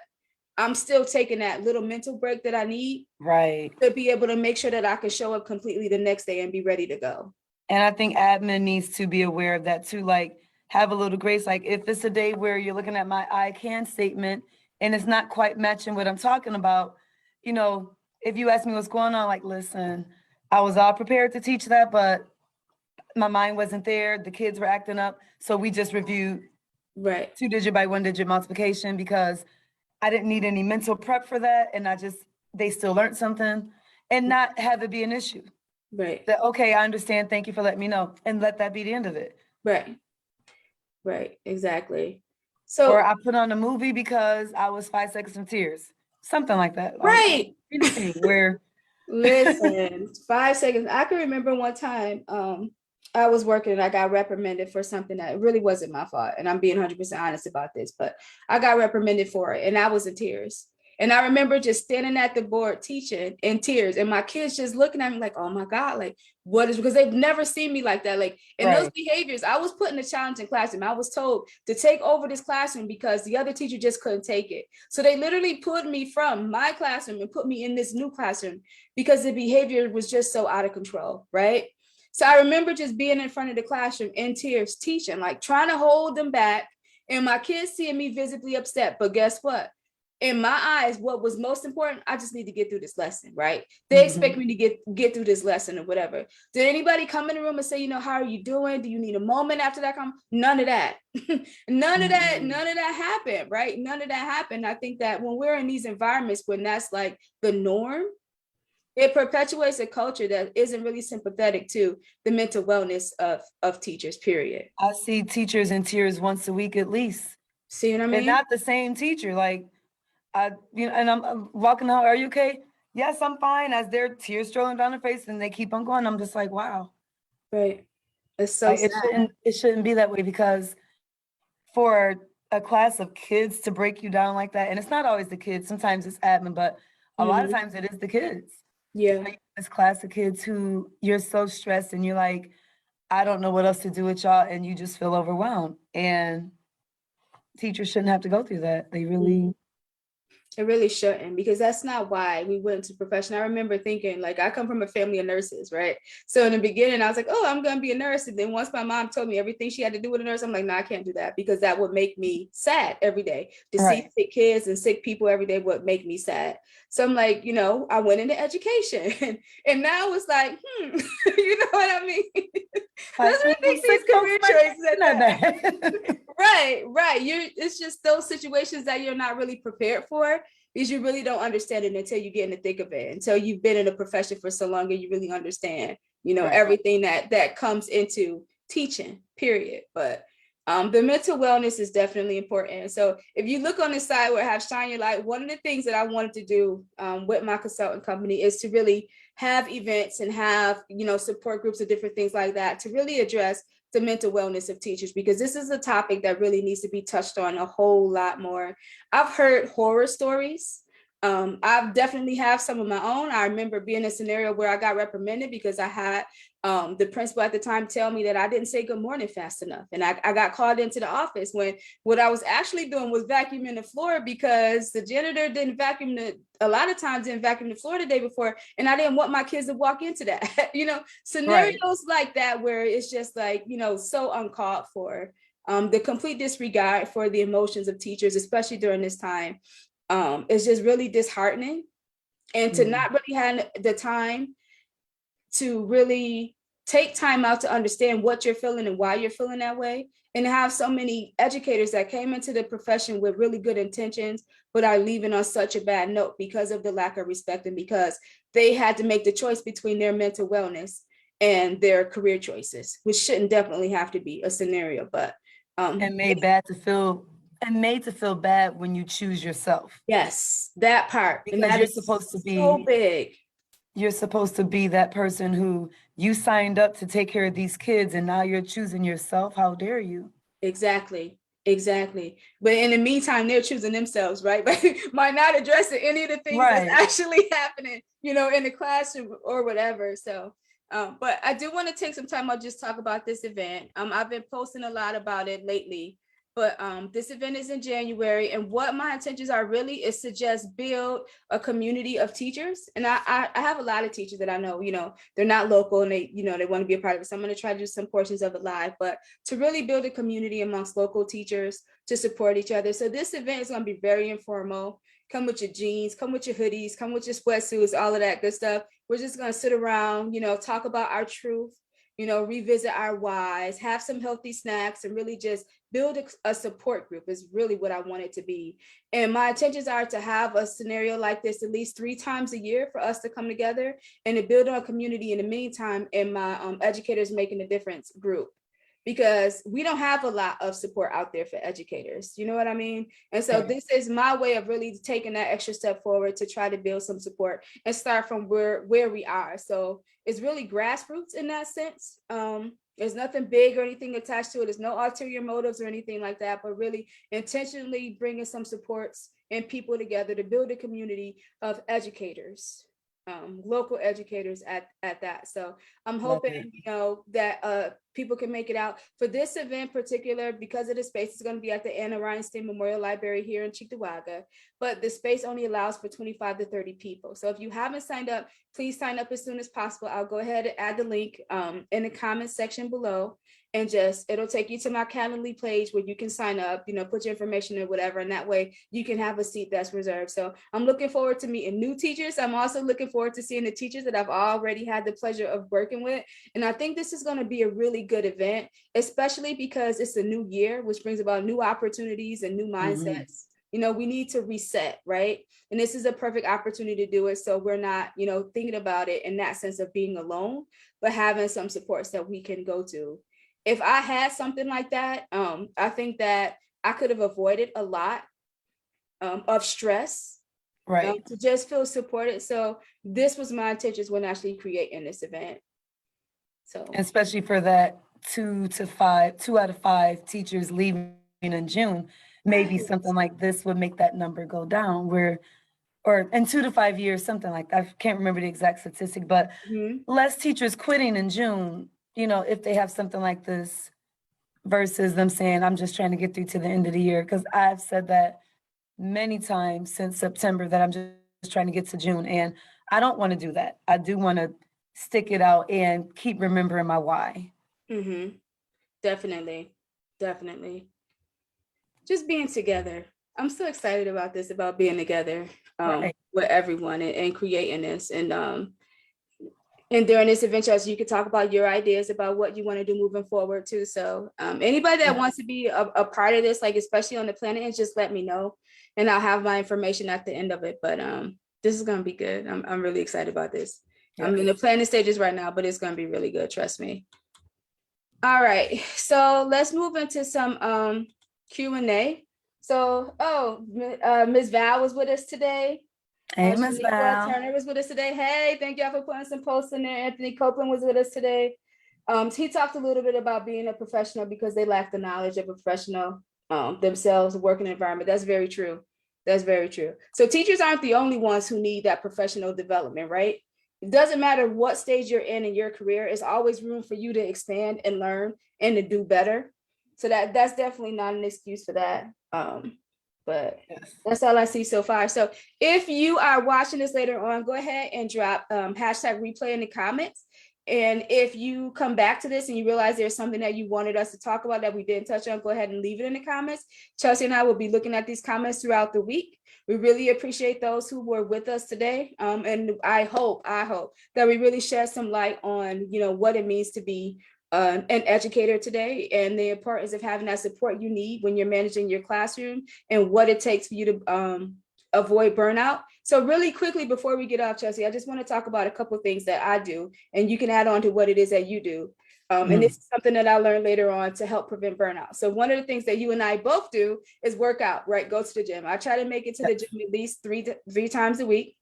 S1: I'm still taking that little mental break that I need to be able to make sure that I can show up completely the next day and be ready to go.
S2: And I think admin needs to be aware of that too. Like, have a little grace. Like, if it's a day where you're looking at my I can statement and it's not quite matching what I'm talking about, if you ask me what's going on, like, listen, I was all prepared to teach that, but my mind wasn't there. The kids were acting up. So we just reviewed 2-digit by 1-digit multiplication because I didn't need any mental prep for that. And they still learned something, and not have it be an issue.
S1: Right.
S2: That, okay, I understand. Thank you for letting me know. And let that be the end of it.
S1: Right. Exactly. So,
S2: or I put on a movie because I was 5 seconds from tears. Something like that.
S1: Right.
S2: Anything where.
S1: Listen, 5 seconds. I can remember one time, I was working and I got reprimanded for something that really wasn't my fault. And I'm being 100% honest about this, but I got reprimanded for it and I was in tears. And I remember just standing at the board teaching in tears, and my kids just looking at me like, oh my God, like, what is, because they've never seen me like that. Like, in those behaviors, I was put in a challenging classroom. I was told to take over this classroom because the other teacher just couldn't take it. So they literally pulled me from my classroom and put me in this new classroom because the behavior was just so out of control, right? So I remember just being in front of the classroom in tears, teaching, like trying to hold them back, and my kids seeing me visibly upset. But guess what? In my eyes, what was most important, I just need to get through this lesson, right? They expect me to get through this lesson or whatever. Did anybody come in the room and say, how are you doing? Do you need a moment after that? None of that. None of that happened, right? None of that happened. I think that when we're in these environments, when that's like the norm, it perpetuates a culture that isn't really sympathetic to the mental wellness of teachers, period.
S2: I see teachers in tears once a week at least.
S1: See what I mean?
S2: And not the same teacher. Like, and I'm walking out, are you okay? Yes, I'm fine. As their tears strolling down their face and they keep on going, I'm just like, wow.
S1: Right. It's so sad.
S2: It shouldn't be that way, because for a class of kids to break you down like that, and it's not always the kids, sometimes it's admin, but a lot of times it is the kids.
S1: Yeah.
S2: This class of kids who you're so stressed and you're like, I don't know what else to do with y'all, and you just feel overwhelmed. And teachers shouldn't have to go through that. They really
S1: It really shouldn't, because that's not why we went into profession. I remember thinking, like, I come from a family of nurses, right? So in the beginning, I was like, oh, I'm going to be a nurse. And then once my mom told me everything she had to do with a nurse, I'm like, no, I can't do that, because that would make me sad every day. To see sick kids and sick people every day would make me sad. So I'm like, I went into education and now it's like, you know what I mean? Let's rethink these career choices at that. Right. It's just those situations that you're not really prepared for, because you really don't understand it until you get in the thick of it, until you've been in a profession for so long and you really understand, everything that comes into teaching, period. But the mental wellness is definitely important. So if you look on the side where I have Shine Your Light, one of the things that I wanted to do with my consultant company is to really have events and have, support groups of different things like that to really address the mental wellness of teachers, because this is a topic that really needs to be touched on a whole lot more. I've heard horror stories. I've definitely have some of my own. I remember being in a scenario where I got reprimanded because I had the principal at the time tell me that I didn't say good morning fast enough. And I got called into the office when what I was actually doing was vacuuming the floor, because the janitor didn't vacuum a lot of times didn't vacuum the floor the day before. And I didn't want my kids to walk into that, scenarios like that, where it's just like, so uncalled for. The complete disregard for the emotions of teachers, especially during this time, is just really disheartening. And to not really have the time to really take time out to understand what you're feeling and why you're feeling that way, and have so many educators that came into the profession with really good intentions, but are leaving on such a bad note because of the lack of respect, and because they had to make the choice between their mental wellness and their career choices, which shouldn't definitely have to be a scenario, but
S2: and made to feel bad when you choose yourself.
S1: Yes, that part.
S2: Because
S1: and that
S2: you're
S1: is
S2: supposed to be
S1: so big.
S2: you're supposed to be that person who you signed up to take care of these kids and now you're choosing yourself. How dare you?
S1: Exactly. Exactly. But in the meantime, they're choosing themselves, right? But might not addressing any of the things that's
S2: Right.
S1: actually happening, in the classroom or whatever. So, but I do want to take some time. I'll just talk about this event. I've been posting a lot about it lately, but this event is in January, and what my intentions are really is to just build a community of teachers. And I have a lot of teachers that I know, they're not local and they want to be a part of it. So I'm going to try to do some portions of it live, but to really build a community amongst local teachers to support each other. So this event is going to be very informal. Come with your jeans, come with your hoodies, come with your sweatsuits, all of that good stuff. We're just going to sit around, talk about our truth, revisit our whys, have some healthy snacks, and really just build a support group is really what I want it to be. And my intentions are to have a scenario like this at least 3 times a year for us to come together and to build our community in the meantime in my Educators Making a Difference group, because we don't have a lot of support out there for educators. You know what I mean? And so this is my way of really taking that extra step forward to try to build some support and start from where we are. So it's really grassroots in that sense. There's nothing big or anything attached to it. There's no ulterior motives or anything like that, but really intentionally bringing some supports and people together to build a community of educators, local educators at that. So I'm hoping, that people can make it out for this event particular, because of the space. It's going to be at the Anna Rhinestein Memorial Library here in Cheektowaga, but the space only allows for 25 to 30 people. So if you haven't signed up, please sign up as soon as possible. I'll go ahead and add the link in the comments section below, and it'll take you to my Calendly page where you can sign up, put your information in, whatever, and that way you can have a seat that's reserved. So I'm looking forward to meeting new teachers. I'm also looking forward to seeing the teachers that I've already had the pleasure of working with. And I think this is going to be a really good event, especially because it's a new year, which brings about new opportunities and new mindsets. We need to reset, right? And this is a perfect opportunity to do it. So we're not, thinking about it in that sense of being alone, but having some supports that we can go to. If I had something like that, I think that I could have avoided a lot of stress,
S2: Right.
S1: to just feel supported. So this was my intentions when actually creating this event. So
S2: Especially for that 2 out of 5 teachers leaving in June, maybe
S1: right.
S2: something like this would make that number go down or in 2 to 5 years, something like that. I can't remember the exact statistic, but
S1: Mhm.
S2: less teachers quitting in June, if they have something like this versus them saying, I'm just trying to get through to the end of the year. Because I've said that many times since September that I'm just trying to get to June. And I don't want to do that. I do want to stick it out and keep remembering my why.
S1: Mm-hmm. Definitely. Definitely. Just being together. I'm so excited about this, about being together
S2: Right.
S1: with everyone and creating this. And during this adventure, so you could talk about your ideas about what you want to do moving forward too. So anybody that wants to be a part of this, like especially on the planet, and just let me know, and I'll have my information at the end of it. But this is gonna be good. I'm really excited about this. I'm in the planning stages right now, but it's gonna be really good. Trust me. All right, so let's move into some Q&A. So, Ms. Val was with us today.
S2: Hey, Miss
S1: Shaniqua
S2: Val.
S1: Turner was with us today. Hey, thank y'all for putting some posts in there. Anthony Copeland was with us today. He talked a little bit about being a professional because they lack the knowledge of a professional themselves, working environment. That's very true. That's very true. So teachers aren't the only ones who need that professional development, right? It doesn't matter what stage you're in your career. It's always room for you to expand and learn and to do better. So that's definitely not an excuse for that. But that's all I see so far. So if you are watching this later on, go ahead and drop hashtag replay in the comments. And if you come back to this and you realize there's something that you wanted us to talk about that we didn't touch on, go ahead and leave it in the comments. Chelsea and I will be looking at these comments throughout the week. We really appreciate those who were with us today. And I hope that we really shed some light on, what it means to be an educator today and the importance of having that support you need when you're managing your classroom and what it takes for you to avoid burnout. So really quickly before we get off, Chelsea, I just want to talk about a couple of things that I do, and you can add on to what it is that you do. And this is something that I learned later on to help prevent burnout. So one of the things that you and I both do is work out, right? Go to the gym. I try to make it to the gym at least three times a week.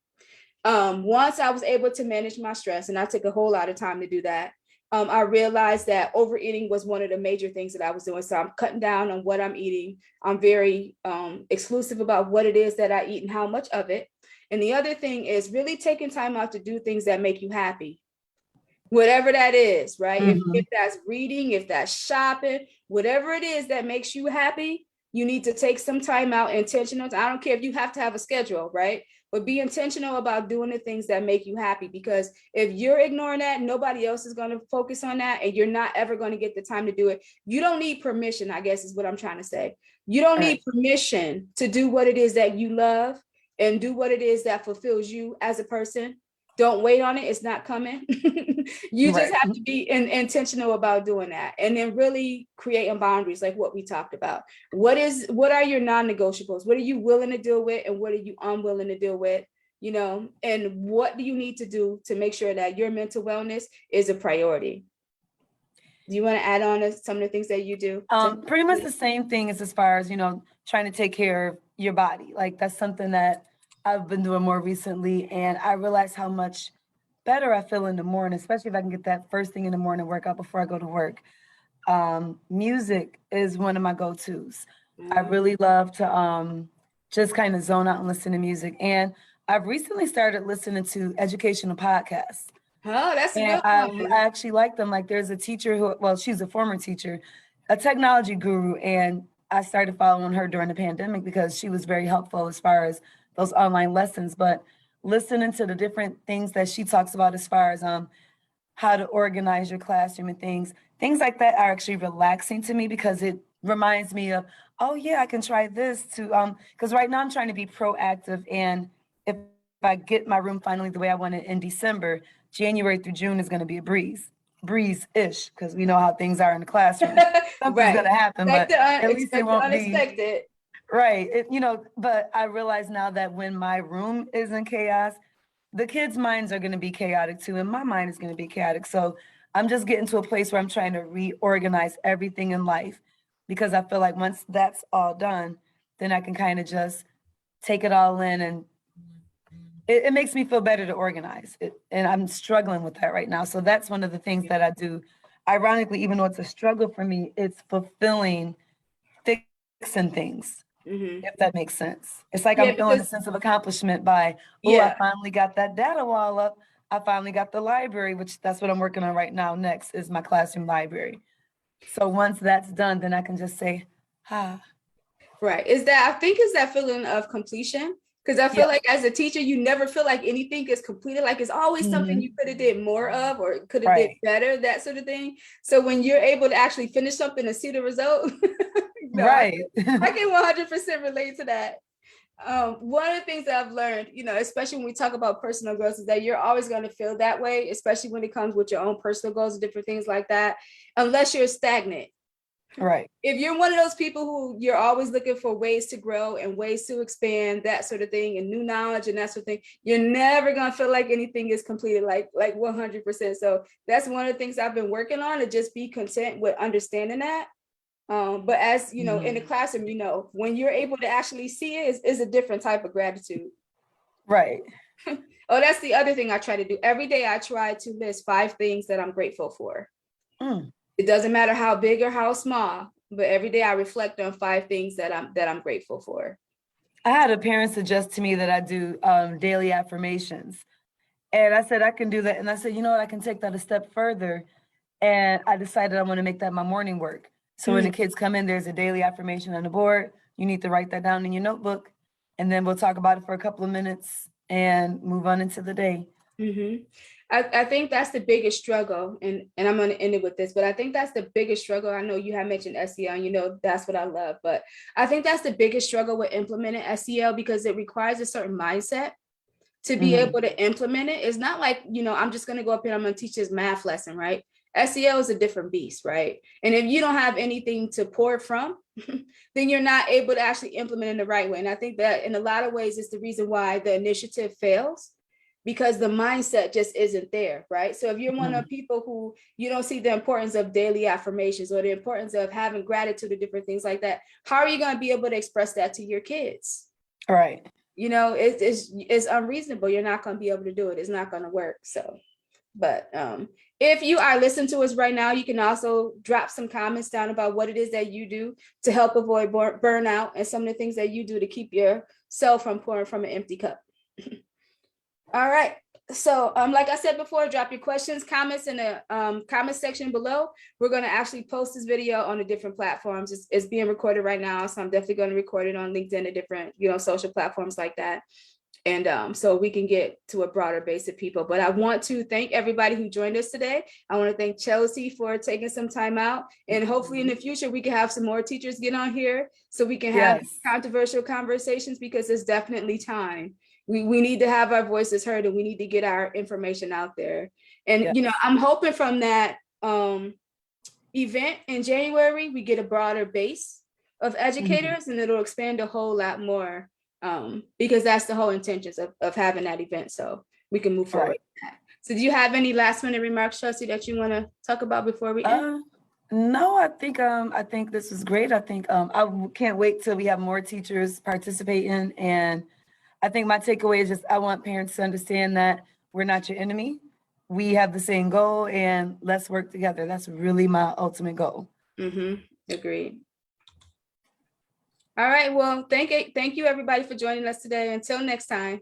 S1: Once I was able to manage my stress, and I took a whole lot of time to do that, I realized that overeating was one of the major things that I was doing. So I'm cutting down on what I'm eating. I'm very exclusive about what it is that I eat and how much of it. And the other thing is really taking time out to do things that make you happy, whatever that is, right? If that's reading, if that's shopping, whatever it is that makes you happy, you need to take some time out, intentional. I don't care if you have to have a schedule, right? But be intentional about doing the things that make you happy, because if you're ignoring that, nobody else is going to focus on that, and you're not ever going to get the time to do it. You don't need permission, I guess is what I'm trying to say. You don't need permission to do what it is that you love and do what it is that fulfills you as a person. Don't wait on it. It's not coming. You just have to be intentional about doing that, and then really creating boundaries like what we talked about. What are your non-negotiables? What are you willing to deal with, and what are you unwilling to deal with? You know, and what do you need to do to make sure that your mental wellness is a priority? Do you want to add on to some of the things that you do?
S2: Pretty much the same thing as far as, trying to take care of your body. Like that's something that I've been doing more recently, and I realize how much better I feel in the morning, especially if I can get that first thing in the morning workout before I go to work. Music is one of my go-tos. I really love to just kind of zone out and listen to music. And I've recently started listening to educational podcasts.
S1: Oh, that's a
S2: And
S1: good one.
S2: I actually like them. Like there's a teacher she's a former teacher, a technology guru, and I started following her during the pandemic because she was very helpful as far as those online lessons. But listening to the different things that she talks about as far as how to organize your classroom and things like that are actually relaxing to me, because it reminds me of, oh yeah, I can try this too. Because right now I'm trying to be proactive, and if I get my room finally the way I want it in December, January through June is going to be a breeze-ish, because we know how things are in the classroom. Something's going
S1: Right.
S2: to happen, but at least it
S1: Expect the
S2: won't be
S1: unexpected.
S2: right. But I realize now that when my room is in chaos, the kids' minds are going to be chaotic too, and my mind is going to be chaotic. So I'm just getting to a place where I'm trying to reorganize everything in life, because I feel like once that's all done, then I can kind of just take it all in, and it makes me feel better to organize it. And I'm struggling with that right now. So that's one of the things that I do. Ironically, even though it's a struggle for me, it's fulfilling fixing things, if that makes sense. It's like
S1: Yeah,
S2: I'm feeling a
S1: because
S2: sense of accomplishment by, oh, I finally got that data wall up. I finally got the library, which that's what I'm working on right now. Next is my classroom library. So once that's done, then I can just say, ah,
S1: right. Is that feeling of completion? Because I feel
S2: yeah.
S1: like as a teacher, you never feel like anything is completed. Like it's always something you could have did more of, or could have did
S2: Right,
S1: better, that sort of thing. So when you're able to actually finish something and see the result,
S2: right.
S1: I can 100% relate to that. One of the things that I've learned, especially when we talk about personal growth, is that you're always going to feel that way, especially when it comes with your own personal goals and different things like that, unless you're stagnant.
S2: Right.
S1: If you're one of those people who you're always looking for ways to grow and ways to expand, that sort of thing, and new knowledge and that sort of thing, you're never going to feel like anything is completed like 100%. So that's one of the things I've been working on, to just be content with understanding that. But as you know, in the classroom, when you're able to actually see it, is a different type of gratitude.
S2: Right.
S1: Oh, that's the other thing I try to do. Every day I try to list 5 things that I'm grateful for.
S2: Mm.
S1: It doesn't matter how big or how small, but every day I reflect on 5 things that I'm grateful for.
S2: I had a parent suggest to me that I do daily affirmations. And I said, I can do that. And I said, you know what, I can take that a step further. And I decided I want to make that my morning work. So when the kids come in, there's a daily affirmation on the board. You need to write that down in your notebook. And then we'll talk about it for a couple of minutes and move on into the day.
S1: Mm-hmm. I think that's the biggest struggle, and I'm going to end it with this, but I think that's the biggest struggle. I know you have mentioned SEL, and that's what I love, but I think that's the biggest struggle with implementing SEL, because it requires a certain mindset to be able to implement it. It's not like, I'm just going to go up here and I'm going to teach this math lesson, right? SEL is a different beast, right? And if you don't have anything to pour from, then you're not able to actually implement in the right way. And I think that in a lot of ways is the reason why the initiative fails, because the mindset just isn't there, right? So if you're one of the people who you don't see the importance of daily affirmations or the importance of having gratitude or different things like that, how are you going to be able to express that to your kids?
S2: Right.
S1: it's unreasonable. You're not going to be able to do it. It's not going to work. So, but if you are listening to us right now, you can also drop some comments down about what it is that you do to help avoid burnout and some of the things that you do to keep yourself from pouring from an empty cup. All right. So like I said before, drop your questions, comments in the comment section below. We're going to actually post this video on the different platforms. It's being recorded right now. So I'm definitely going to record it on LinkedIn and different, social platforms like that. And so we can get to a broader base of people. But I want to thank everybody who joined us today. I want to thank Chelsea for taking some time out. And hopefully in the future, we can have some more teachers get on here so we can have controversial conversations, because it's definitely time. We need to have our voices heard, and we need to get our information out there. And, I'm hoping from that event in January, we get a broader base of educators, and it'll expand a whole lot more, because that's the whole intentions of having that event. So we can move forward. Right. So do you have any last minute remarks, Chelsea, that you want to talk about before we end?
S2: No, I think this was great. I think I can't wait till we have more teachers participating. And I think my takeaway is just, I want parents to understand that we're not your enemy. We have the same goal, and let's work together. That's really my ultimate goal.
S1: Agreed. All right. Well, thank you everybody for joining us today. Until next time.